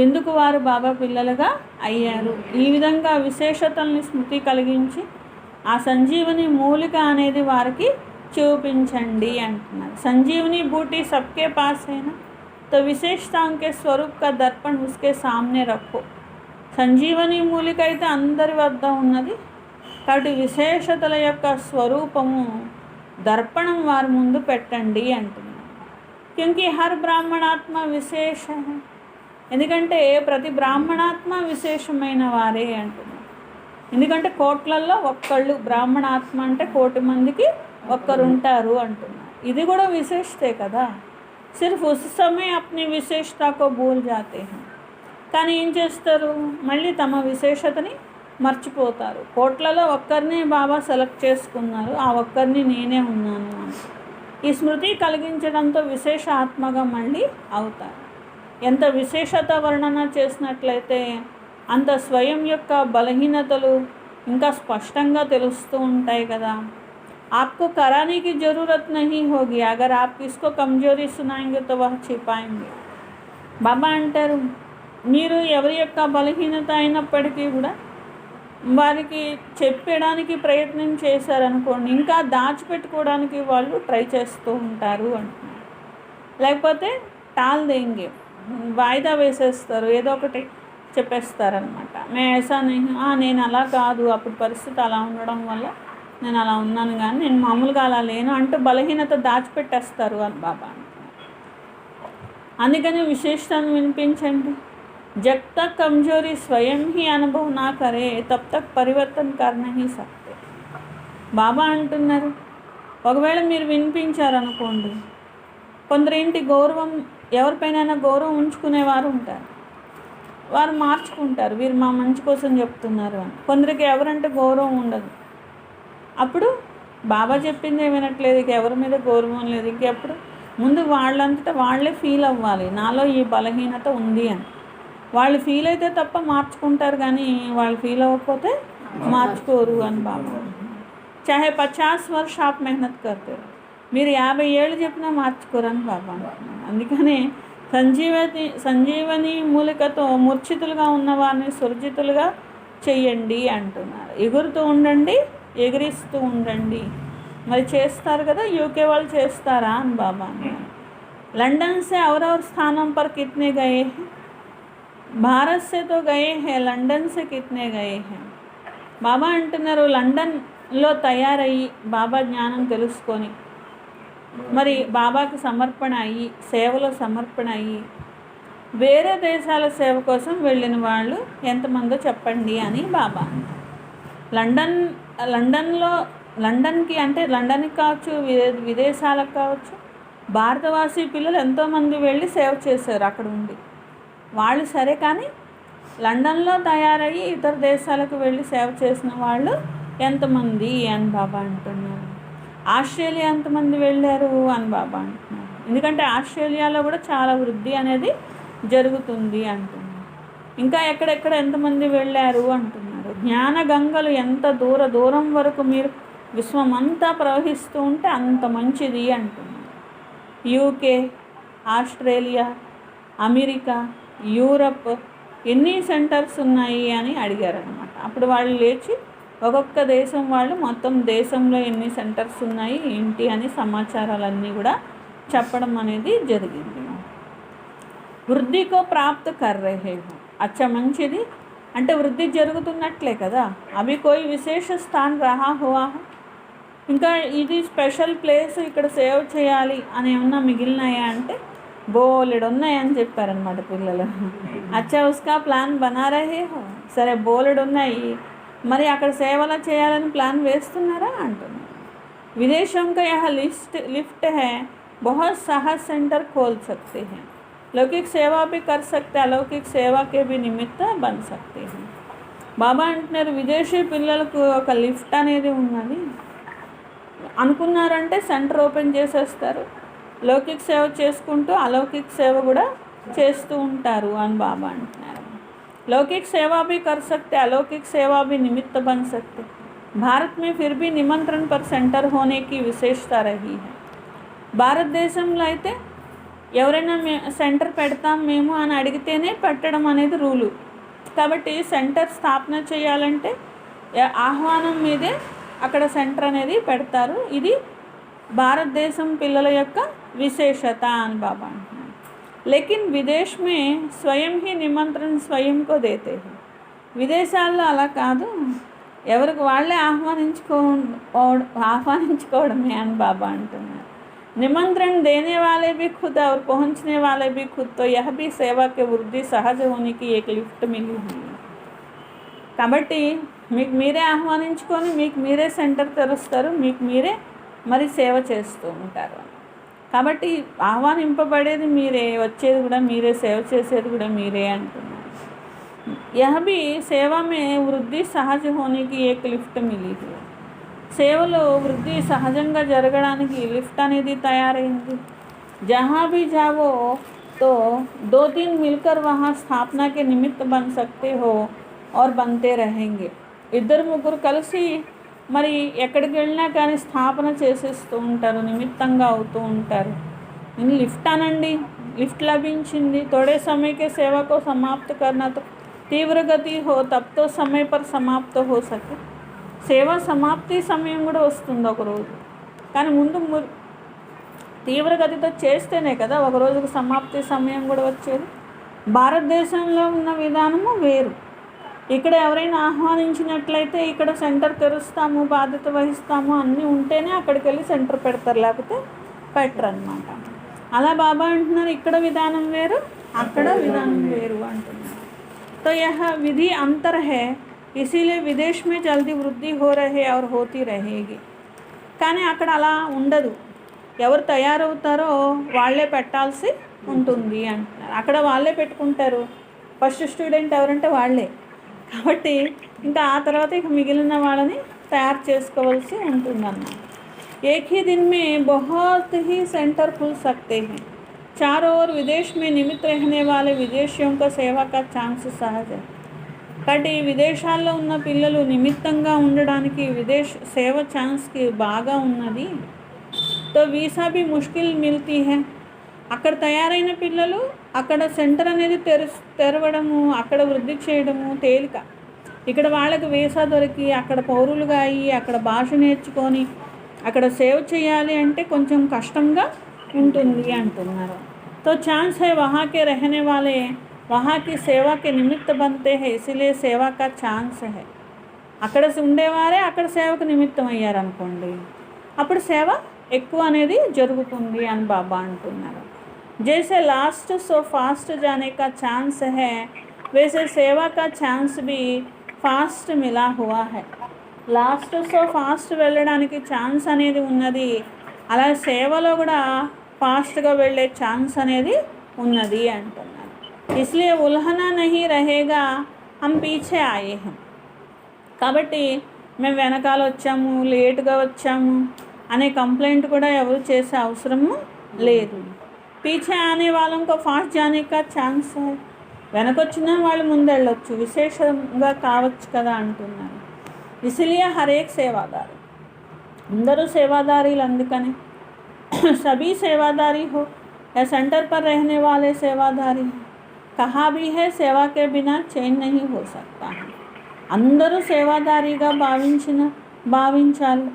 ఎందుకు వారు బాబా పిల్లలుగా అయ్యారు, ఈ విధంగా విశేషతల్ని స్మృతి కలిగించి ఆ సంజీవని మూలిక అనేది వారికి చూపించండి అంటున్నారు. సంజీవని బూటీ సబ్కే పాస్ అయినా तो विशेषताओं के स्वरूप का दर्पण उसके सामने रखो. సంజీవని మూలిక అయితే అందరి వద్ద ఉన్నది కాబట్టి విశేషతల యొక్క స్వరూపము దర్పణం వారి ముందు పెట్టండి అంటున్నారు. క్యూంకి హర్ బ్రాహ్మణాత్మ విశేష, ఎందుకంటే ప్రతి బ్రాహ్మణాత్మ విశేషమైన వారే అంటున్నారు. ఎందుకంటే కోట్లల్లో ఒక్కళ్ళు బ్రాహ్మణాత్మ అంటే కోటి మందికి ఒక్కరుంటారు అంటున్నారు. ఇది కూడా విశేషతే కదా. सिर्फ उस समय अपनी विशेषता को भूल जाते हैं. కానీ ఏం చేస్తారు, మళ్ళీ తమ విశేషతని మర్చిపోతారు. కోట్లలో ఒక్కరినే బాబా సెలెక్ట్ చేసుకున్నారు, ఆ ఒక్కరిని నేనే ఉన్నాను అని ఈ స్మృతి కలిగించడంతో విశేష ఆత్మగా మళ్ళీ అవుతారు. ఎంత విశేషత వర్ణన చేసినట్లయితే అంత స్వయం యొక్క బలహీనతలు ఇంకా స్పష్టంగా తెలుస్తూ ఉంటాయి కదా. आपको कराने की ज़रूरत नहीं होगी, अगर आप किसको कमजोरी सुनाएंगे तो वह छिपाएंगे. బాబా అంటారు మీరు ఎవరి యొక్క బలహీనత అయినప్పటికీ కూడా వారికి చెప్పడానికి ప్రయత్నం చేశారనుకోండి, ఇంకా దాచిపెట్టుకోవడానికి వాళ్ళు ట్రై చేస్తూ ఉంటారు అంటున్నారు. లేకపోతే టాల్ దేంగే, వాయిదా వేసేస్తారు, ఏదో ఒకటి చెప్పేస్తారనమాట. మే ఐసా నహీ, నేను అలా కాదు, అప్పుడు పరిస్థితి అలా ఉండడం వల్ల నేను అలా ఉన్నాను కానీ నేను మామూలుగా అలా లేను అంటూ బలహీనత దాచిపెట్టేస్తారు అని బాబా అంటున్నారు. అందుకని విశేషతను వినిపించండి. జబ్ తక్ కమ్జోరీ స్వయం హీ అనుభవ్ నా కరే తబ్ తక్ పరివర్తన్ కర్ నహీ సక్తే. బాబా అంటున్నారు ఒకవేళ మీరు వినిపించారనుకోండి, కొందరేంటి గౌరవం, ఎవరిపైనైనా గౌరవం ఉంచుకునేవారు ఉంటారు, వారు మార్చుకుంటారు, వీరు మా మంచి కోసం చెప్తున్నారు అని. కొందరికి ఎవరంటే గౌరవం ఉండదు, అప్పుడు బాబా చెప్పింది వినట్లేదు, ఇక ఎవరి మీద గౌరవం లేదు, ఇంకెప్పుడు ముందు వాళ్ళంతటా వాళ్ళే ఫీల్ అవ్వాలి, నాలో ఈ బలహీనత ఉంది అని. వాళ్ళు ఫీల్ అయితే తప్ప మార్చుకుంటారు, కానీ వాళ్ళు ఫీల్ అవ్వకపోతే మార్చుకోరు అని బాబా. చాహే 50 వర్ష ఆప్ మెహనత్ కర్తే, మీరు 50 ఏళ్ళు చెప్పినా మార్చుకోరు అని బాబా అంటున్నారు. అందుకనే సంజీవని మూలికతో మూర్ఛితులుగా ఉన్న వారిని సురజితులుగా చెయ్యండి అంటున్నారు. ఎగురుతూ ఉండండి, ఎగిరిస్తూ ఉండండి. మరి చేస్తారు కదా, యూకే వాళ్ళు చేస్తారా అని బాబా అన్నారు. లండన్ से और स्थानों पर कितने गए हैं? भारत से तो गए हैं, లండన్ से कितने गए हैं? బాబా అంటున్నారు, లండన్లో తయారయ్యి బాబా జ్ఞానం తెలుసుకొని మరి బాబాకి సమర్పణ అయ్యి, సేవలో సమర్పణ అయ్యి వేరే దేశాల సేవ కోసం వెళ్ళిన వాళ్ళు ఎంతమందో చెప్పండి అని బాబా. లండన్కి అంటే లండన్కి కావచ్చు, విదేశాలకు కావచ్చు, భారతవాసి పిల్లలు ఎంతోమంది వెళ్ళి సేవ చేశారు అక్కడ ఉండి. వాళ్ళు సరే, కానీ లండన్లో తయారయ్యి ఇతర దేశాలకు వెళ్ళి సేవ చేసిన వాళ్ళు ఎంతమంది అని బాబా అంటున్నారు. ఆస్ట్రేలియా ఎంతమంది వెళ్ళారు అని బాబా అంటున్నారు. ఎందుకంటే ఆస్ట్రేలియాలో కూడా చాలా వృద్ధి అనేది జరుగుతుంది అంటున్నారు. ఇంకా ఎక్కడెక్కడ ఎంతమంది వెళ్ళారు అంటున్నారు. జ్ఞాన గంగలు ఎంత దూరం వరకు మీరు విశ్వమంతా ప్రవహిస్తూ ఉంటే అంత మంచిది అంటున్నారు. యూకే, ఆస్ట్రేలియా, అమెరికా, యూరప్ ఎన్ని సెంటర్స్ ఉన్నాయి అని అడిగారనమాట. అప్పుడు వాళ్ళు లేచి ఒక్కొక్క దేశం వాళ్ళు మొత్తం దేశంలో ఎన్ని సెంటర్స్ ఉన్నాయి ఏంటి అని సమాచారాలన్నీ కూడా చెప్పడం అనేది జరిగింది. వృద్ధికో ప్రాప్త కర్ రహే హో, అచ్చా మంచిది అంటే వృద్ధి జరుగుతున్నట్లే కదా. అవి కోయి విశేష స్థాన్ రహా హువా, ఇంకా ఇది స్పెషల్ ప్లేస్, ఇక్కడ సేవ్ చేయాలి అని ఏమన్నా మిగిలినాయా అంటే బోలెడు ఉన్నాయని చెప్పారనమాట పిల్లలు. అచ్చా ఉస్కా ప్లాన్ బనా రహే హో, సరే బోలెడు ఉన్నాయి, మరి అక్కడ సేవలు చేయాలని ప్లాన్ వేస్తున్నారా అంటున్నారు. విదేశం కా యహ లిఫ్ట్ హై, बहुत साहस सेंटर खोल सकते हैं, लौकिक सेवा भी कर सकते, अलौकिक सेवा के भी निमित्त बन सकते हैं. బాబా అంటున్నారు, విదేశీ పిల్లలకు ఒక లిఫ్ట్ అనేది ఉన్నది, అనుకున్నారంటే సెంటర్ ఓపెన్ చేసేస్తారు, లౌకిక సేవ చేసుకుంటూ अलौकिक సేవ కూడా చేస్తూ ఉంటారు అని బాబా అంటున్నారు. लौकिक सेवा भी कर सकते, अलौकिक सेवा भी निमित्त बन सकते. भारत में फिर भी निमंत्रण पर सेंटर होने की विशेषता रही है. భారతదేశంలో అయితే ఎవరైనా సెంటర్ పెడతాం మేము అని అడిగితేనే పెట్టడం అనేది రూలు. కాబట్టి సెంటర్ స్థాపన చేయాలంటే ఆహ్వానం మీదే అక్కడ సెంటర్ అనేది పెడతారు. ఇది భారతదేశం పిల్లల యొక్క విశేషత అని బాబా అంటున్నారు. లేకిన్ విదేశ్ మే స్వయం హీ నిమంత్రణ స్వయం కో దేతే హై. విదేశాల్లో అలా కాదు, ఎవరికి వాళ్ళే ఆహ్వానించుకోవడమే అని బాబా అంటున్నారు. निमंत्रण देने वाले भी खुद और पहुंचने वाले भी खुद, तो यह भी सेवा के वृद्धि सहज होने की एक लिफ्ट मिली हुई है. కాబట్టి మీకు మీరే ఆహ్వానించుకొని మీకు మీరే సెంటర్ తెరుస్తారు, మీకు మీరే మరి సేవ చేస్తూ ఉంటారు. కాబట్టి ఆహ్వానింపబడేది మీరే, వచ్చేది కూడా మీరే, సేవ చేసేది కూడా మీరే అంటున్నారు. यह भी सेवा में वृद्धि सहज होने की एक लिफ्ट मिली है. సేవలో వృద్ధి సహజంగా జరగడానికి లిఫ్ట్ అనేది తయారైంది. జహా भी जाओ तो 2-3 मिलकर वहाँ स्थापना के निमित्त बन सकते हो और बनते रहेंगे. 2-3 కలిసి మరి ఎక్కడికి వెళ్ళినా కానీ స్థాపన చేసేస్తూ ఉంటారు, నిమిత్తంగా అవుతూ ఉంటారు. లిఫ్ట్ అనండి, లిఫ్ట్ లభించింది. थोड़े समय के सेवा को समाप्त करना तो तीव्र गति हो, तब तो समय पर समाप्त हो सके. సేవ సమాప్తి సమయం కూడా వస్తుంది ఒకరోజు, కానీ ముందు తీవ్రగతితో చేస్తేనే కదా ఒక రోజుకు సమాప్తి సమయం కూడా వచ్చేది. భారతదేశంలో ఉన్న విధానము వేరు. ఇక్కడ ఎవరైనా ఆహ్వానించినట్లయితే ఇక్కడ సెంటర్ తెరుస్తాము, బాధ్యత వహిస్తాము అన్నీ ఉంటేనే అక్కడికి వెళ్ళి సెంటర్ పెడతారు, లేకపోతే పెట్టరు అన్నమాట. అలా బాబా అంటున్నారు, ఇక్కడ విధానం వేరు, అక్కడ విధానం వేరు అంటున్నారు. तो यह विधि अंतर है, इसीलिए विदेश में जल्दी वृद्धि हो रहे और होती रहेगी. కానీ అక్కడ అలా ఉండదు, ఎవరు తయారవుతారో వాళ్ళే పెట్టాల్సి ఉంటుంది అంటున్నారు. అక్కడ వాళ్ళే పెట్టుకుంటారు, ఫస్ట్ స్టూడెంట్ ఎవరంటే వాళ్ళే. కాబట్టి ఇంకా ఆ తర్వాత ఇక మిగిలిన వాళ్ళని తయారు చేసుకోవాల్సి ఉంటుందన్నమాట. एक ही दिन में बहुत ही सेंटर खुल सकते हैं। चारों ओर विदेश में निमित्त रहने वाले विदेशियों का सेवा का ఛాన్స్ సహజ है। కాబట్టి విదేశాల్లో ఉన్న పిల్లలు నిమిత్తంగా ఉండడానికి విదేశ సేవ ఛాన్స్కి బాగా ఉన్నది. తో వీసా भी मुश्किल मिलती है। అక్కడ తయారైన పిల్లలు అక్కడ సెంటర్ అనేది తెరవడము, అక్కడ వృద్ధి చేయడము తేలిక. ఇక్కడ వాళ్ళకి వీసా దొరికి అక్కడ పౌరులుగా అయ్యి అక్కడ భాష నేర్చుకొని అక్కడ సేవ్ చేయాలి అంటే కొంచెం కష్టంగా ఉంటుంది అంటున్నారు. तो चांस है वहाँ के रहने वाले वहाँ की सेवा के निमित्त बनते हैं, इसीलिए सेवा का ఛాన్స్ है। అక్కడ ఉండేవారే అక్కడ సేవకు నిమిత్తం అయ్యారనుకోండి, అప్పుడు సేవ ఎక్కువ అనేది జరుగుతుంది అని బాబా అంటున్నారు. जैसे लास्ट सो फास्ट जाने का ఛాన్స్ है, वैसे सेवा का ఛాన్స్ भी फास्ट मिला हुआ है। లాస్ట్ సో ఫాస్ట్ వెళ్ళడానికి ఛాన్స్ అనేది ఉన్నది, అలా సేవలో కూడా ఫాస్ట్గా వెళ్ళే ఛాన్స్ అనేది ఉన్నది అంటున్నారు. इसलिए उल्हना नहीं रहेगा, हम पीछे आए हैं। కాబట్టి మేము వెనకాల వచ్చాము, లేట్గా వచ్చాము అనే కంప్లైంట్ కూడా ఎవరు చేసే అవసరము లేదు. పీछे आने वालों को फास्ट जाने का ఛాన్స్ है, వెనకొచ్చిన వాళ్ళు ముందెళ్ళొచ్చు, విశేషంగా కావచ్చు కదా అంటున్నారు. इसलिए हर एक सेवादार, अंदरू सेवादारी అందుకని सभी सेवादारी हो या सेंटर पर रहने वाले सेवादारी हैं, कहा भी है सेवा के बिना चैन नहीं हो सकता है। అందరూ సేవాదారిగా భావించాలి,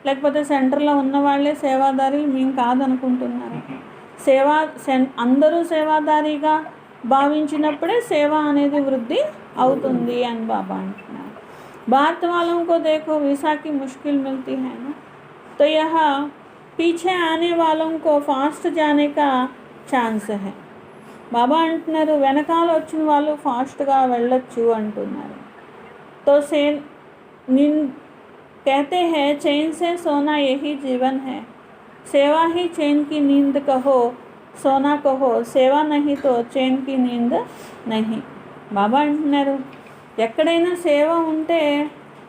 లేకపోతే సెంటర్లో ఉన్న వాళ్ళే సేవాదారీలు మేము కాదనుకుంటున్నారు. అందరూ సేవాదారిగా భావించినప్పుడే సేవ అనేది వృద్ధి అవుతుంది అని బాబా అంటున్నారు. भारत वालों को देखो वीसा की मुश्किल मिलती है ना, तो यह पीछे आने वालों को फास्ट जाने का ఛాన్స్ है। బాబా అంటున్నారు వెనకాల వచ్చిన వాళ్ళు ఫాస్ట్గా వెళ్ళొచ్చు అంటున్నారు. तो कहते हैं चैन से सोना यही जीवन है, सेवा ही चैन की नींद कहो, सोना कहो सेवा नहीं तो चैन की नींद नहीं। బాబా అంటున్నారు ఎక్కడైనా సేవ ఉంటే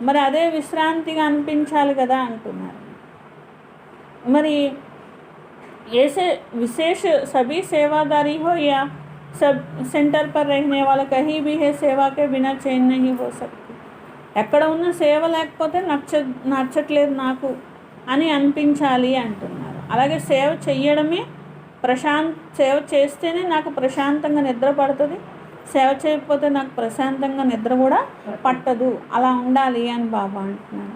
మరి అదే విశ్రాంతిగా అనిపించాలి కదా అంటున్నారు. మరి ऐसे विशेष सभी सेवादारी हो या सब सेंटर पर रहने वाला कहीं भी है, सेवा के बिना चैन नहीं हो सकती। ఎక్కడ ఉన్న సేవ లేకపోతే నచ్చట్లేదు నాకు అని అనిపించాలి అంటున్నారు. అలాగే సేవ చెయ్యడమే సేవ చేస్తేనే నాకు ప్రశాంతంగా నిద్ర పడుతుంది, సేవ చేయకపోతే నాకు ప్రశాంతంగా నిద్ర కూడా పట్టదు, అలా ఉండాలి అని బాబా అంటున్నారు.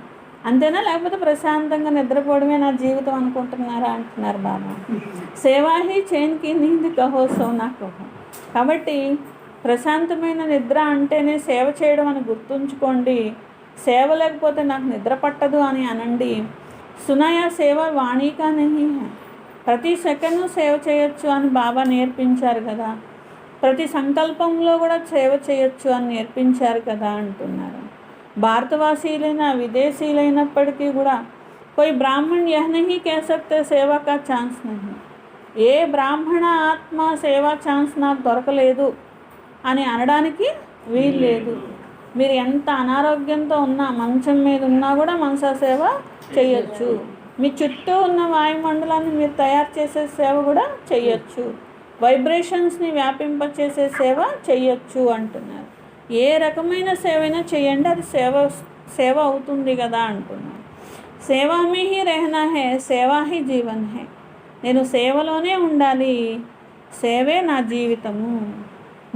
అంతేనా, లేకపోతే ప్రశాంతంగా నిద్రపోవడమే నా జీవితం అనుకుంటున్నారా అంటున్నారు బాబా. సేవా హీ చైన్కి నీంది కహో సోనా కహో. కాబట్టి ప్రశాంతమైన నిద్ర అంటేనే సేవ చేయడం అని గుర్తుంచుకోండి. సేవ లేకపోతే నాకు నిద్ర పట్టదు అని అనండి. సునాయా సేవ వాణికా నహీ హై, ప్రతి సెకండ్ సేవ చేయొచ్చు అని బాబా నేర్పించారు కదా, ప్రతి సంకల్పంలో కూడా సేవ చేయొచ్చు అని నేర్పించారు కదా అంటున్నారు. భారతవాసీలైన విదేశీలైనప్పటికీ కూడా कोई ब्राह्मण यह नहीं कह सकते सेवा का ఛాన్స్ नहीं, ఏ బ్రాహ్మణ ఆత్మ సేవా ఛాన్స్ నాకు దొరకలేదు అని అనడానికి వీలు లేదు. మీరు ఎంత అనారోగ్యంతో ఉన్నా, మంచం మీద ఉన్నా కూడా మనసా సేవ చేయొచ్చు. మీ చుట్టూ ఉన్న వాయుమండలాన్ని మీరు తయారు చేసే సేవ కూడా చేయొచ్చు, వైబ్రేషన్స్ని వ్యాపింపచేసే సేవ చేయొచ్చు అంటున్నారు. ఏ రకమైన సేవైనా చేయండి, అది సేవ అవుతుంది కదా అంటున్నారు. సేవా మే హీ రెహనా హై, సేవా హీ జీవన్ హై. నేను సేవలోనే ఉండాలి, సేవే నా జీవితము.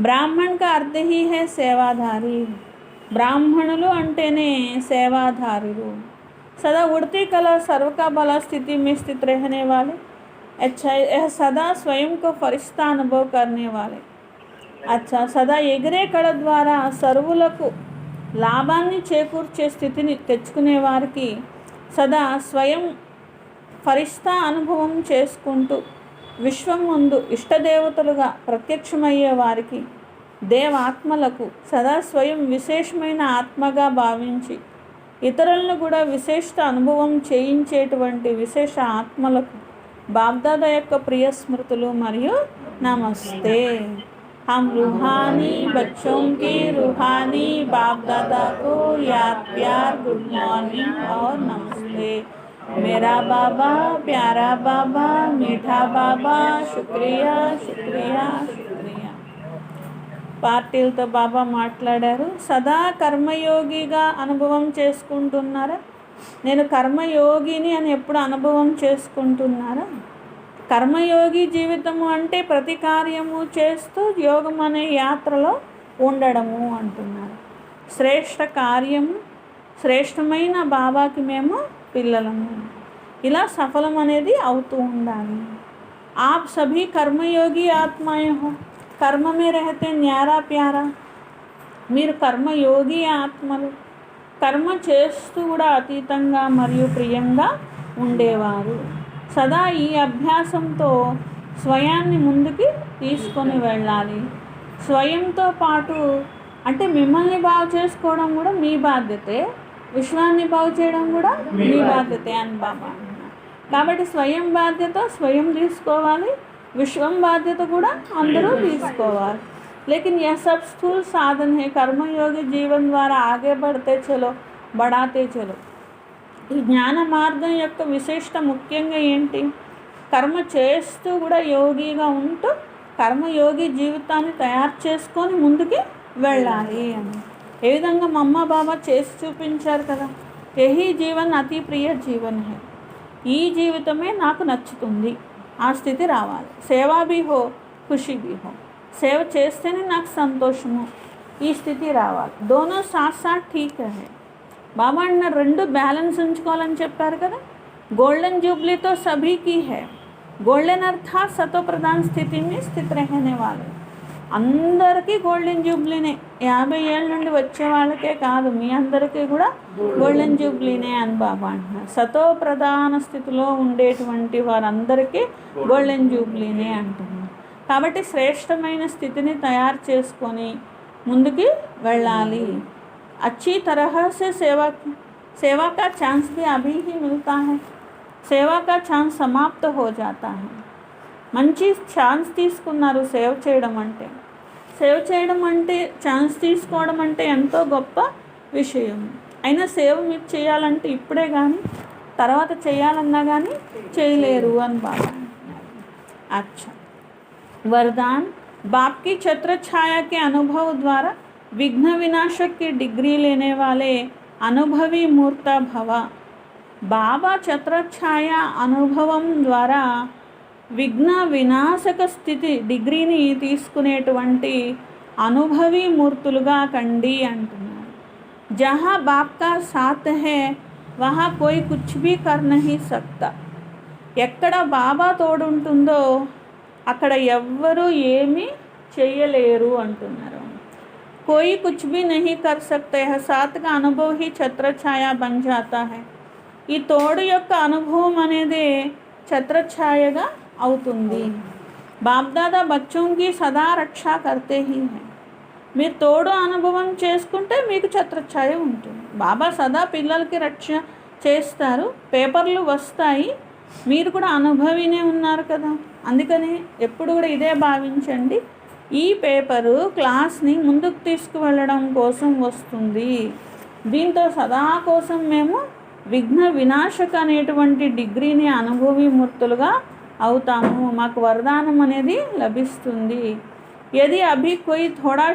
బ్రాహ్మణ్ కా అర్థ హీ హై సేవాధారి, బ్రాహ్మణులు అంటేనే సేవాధారులు. सदा उड़ती कला सर्व का भला स्थिति में स्थित रहने वाले, अच्छा यह सदा स्वयं को फरिश्ता अनुभव करने वाले. अच्छा సదా ఎగిరే కళ ద్వారా సర్వులకు లాభాన్ని చేకూర్చే స్థితిని తెచ్చుకునే వారికి, సదా స్వయం ఫరిష్తా అనుభవం చేసుకుంటూ విశ్వం ముందు ఇష్టదేవతలుగా ప్రత్యక్షమయ్యే వారికి, దేవాత్మలకు సదా స్వయం విశేషమైన ఆత్మగా భావించి ఇతరులను కూడా విశేష అనుభవం చేయించేటువంటి విశేష ఆత్మలకు బాబ్దాదా యొక్క ప్రియ స్మృతులు మరియు నమస్తే. हम रूहानी बच्चों की रूहानी बाप दादा को याद, प्यार, गुड मॉर्निंग और नमस्ते. मेरा बाबा, प्यारा बाबा, मीठा बाबा, शुक्रिया शुक्रिया शुక్రియా. పార్టీలతో బాబా మాట్లాడారు. సదా కర్మయోగిగా అనుభవం చేసుకుంటున్నారా? నేను కర్మయోగిని అని ఎప్పుడు అనుభవం చేసుకుంటున్నారా? కర్మయోగి జీవితము అంటే ప్రతి కార్యము చేస్తూ యోగం అనే యాత్రలో ఉండడము అంటున్నారు. శ్రేష్ఠ కార్యము, శ్రేష్టమైన బాబాకి మేము పిల్లలము. ఇలా సఫలం అనేది అవుతూ ఉండాలి. आप सभी कर्मयोगी आत्माएं हो. कर्म में रहते न्यारा प्यारा. మీరు కర్మయోగి ఆత్మలు. కర్మ చేస్తూ కూడా అతీతంగా మరియు ప్రియంగా ఉండేవారు. సదా ఈ అభ్యాసంతో స్వయాన్ని ముందుకి తీసుకొని వెళ్ళాలి. స్వయంతో పాటు అంటే మిమ్మల్ని బాగు చేసుకోవడం కూడా మీ బాధ్యతే, విశ్వాన్ని బాగు చేయడం కూడా మీ బాధ్యతే అని బాబా అన్నారు. కాబట్టి స్వయం బాధ్యత స్వయం తీసుకోవాలి, విశ్వం బాధ్యత కూడా అందరూ తీసుకోవాలి. లేकिन यह सब स्थूल साधन है. कर्मयोगी जीवन ద్వారా ఆగే बढ़ते चलो, बढ़ाते चलो. ఈ జ్ఞాన మార్గం యొక్క విశిష్ట ముఖ్యంగా ఏంటి? కర్మ చేస్తూ కూడా యోగిగా ఉంటూ కర్మయోగి జీవితాన్ని తయారు చేసుకొని ముందుకి వెళ్ళాలి అని. ఏ విధంగా మా అమ్మ బాబా చేసి చూపించారు కదా. యహీ జీవన్ అతి ప్రియ జీవన్ హై. ఈ జీవితమే నాకు నచ్చుతుంది, ఆ స్థితి రావాలి. సేవా భీ హో, ఖుషి భీ హో. సేవ చేస్తేనే నాకు సంతోషము, ఈ స్థితి రావాలి. దోనో సాత్ సాత్ ఠీక్ హై. బాబా అన్న రెండు బ్యాలెన్స్ ఉంచుకోవాలని చెప్పారు కదా. గోల్డెన్ జూబ్లీతో సభీకి హై. గోల్డెన్ అర్థాత్ సతో ప్రధాన స్థితిని స్థితి రహనే వాళ్ళు. అందరికీ గోల్డెన్ జూబ్లీనే. 50 ఏళ్ళ నుండి వచ్చే వాళ్ళకే కాదు, మీ అందరికీ కూడా గోల్డెన్ జూబ్లీనే అని బాబా అంటున్నారు. సతో ప్రధాన స్థితిలో ఉండేటువంటి వారందరికీ గోల్డెన్ జూబ్లీనే అంటున్నారు. కాబట్టి శ్రేష్టమైన స్థితిని తయారు చేసుకొని ముందుకి వెళ్ళాలి. अच्छी तरह से सेवा का चांस भी अभी ही मिलता है. सेवा का चांस समाप्त हो जाता है. మంచి ఛాన్స్ తీసుకున్నారు సేవ చేయడం అంటే. సేవ చేయడం అంటే ఛాన్స్ తీసుకోవడం అంటే ఎంతో గొప్ప విషయం. అయినా సేవ మీరు చేయాలంటే ఇప్పుడే కానీ తర్వాత చేయాలన్నా కానీ చేయలేరు అని బాబా అంటున్నారు. అచ్చా. वरदान. बाप की छत्र छाया के अनुभव द्वारा विघ्न विनाशक की डिग्री लेने वाले अनुभवी मूर्ता भव. बाबा छत्रछाయ అనుభవం ద్వారా విఘ్న వినాశక స్థితి డిగ్రీని తీసుకునేటువంటి అనుభవి మూర్తులుగా కండి అంటున్నారు. జహా బాప్ కా సాత్ హై వహా కోయి కుచ్ భీ కర్ నహీ సక్తా. ఎక్కడ బాబా తోడుంటుందో అక్కడ ఎవ్వరూ ఏమీ చేయలేరు అంటున్నారు. कोई कुछ भी नहीं कर सकते है. साथ का अनुभव ही छत्रछाया बन जाता है. ఈ తోడు యొక్క అనుభవం అనేది ఛత్రఛాయగా అవుతుంది. బాప్దాదా బచ్చోంకి సదా రక్షా కర్తే హీ హై. మీరు తోడు అనుభవం చేసుకుంటే మీకు ఛత్రఛాయ ఉంటుంది. బాబా సదా పిల్లలకి రక్ష చేస్తారు, పేపర్లు వస్తాయి, మీరు కూడా అనుభవినే ఉన్నారు కదా. అందుకని ఎప్పుడు కూడా ఇదే భావించండి, ఈ పేపరు క్లాస్ని ముందుకు తీసుకువెళ్ళడం కోసం వస్తుంది. దీంతో సదా కోసం మేము విఘ్న వినాశక అనేటువంటి డిగ్రీని అనుభవి మూర్తులుగా అవుతాము. మాకు వరదానం అనేది లభిస్తుంది. यदि अभी कोई थोड़ा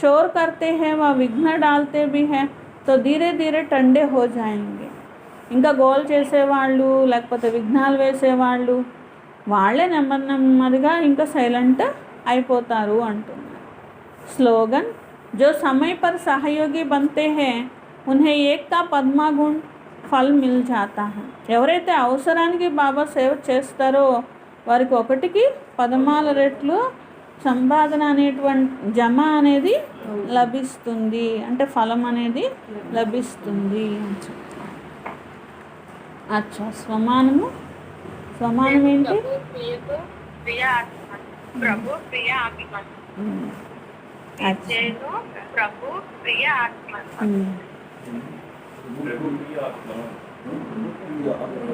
शोर करते हैं व विघ्न डालते भी हैं तो धीरे धीरे ठंडे हो जाएंगे. ఇంకా గోల్ చేసేవాళ్ళు లేకపోతే విఘ్నాలు వేసేవాళ్ళు వాళ్ళే నెమ్మది నెమ్మదిగా ఇంకా సైలెంట్ అయిపోతారు అంటున్నారు. స్లోగన్. जो समय पर सहयोगी बनते हैं उन्हें एक का पद्मा गुण फल मिल जाता है. ఎవరైతే అవసరానికి బాబా సేవ చేస్తారో వారికి ఒకటికి 14 రెట్లు సంపాదన అనేటువంటి జమ అనేది లభిస్తుంది, అంటే ఫలం అనేది లభిస్తుంది. అచ్చా. స్వమానము. స్వమానం ఏంటి? ప్రభు ప్రియ ఆత్మ. ప్రభు ప్రియ ఆత్మ.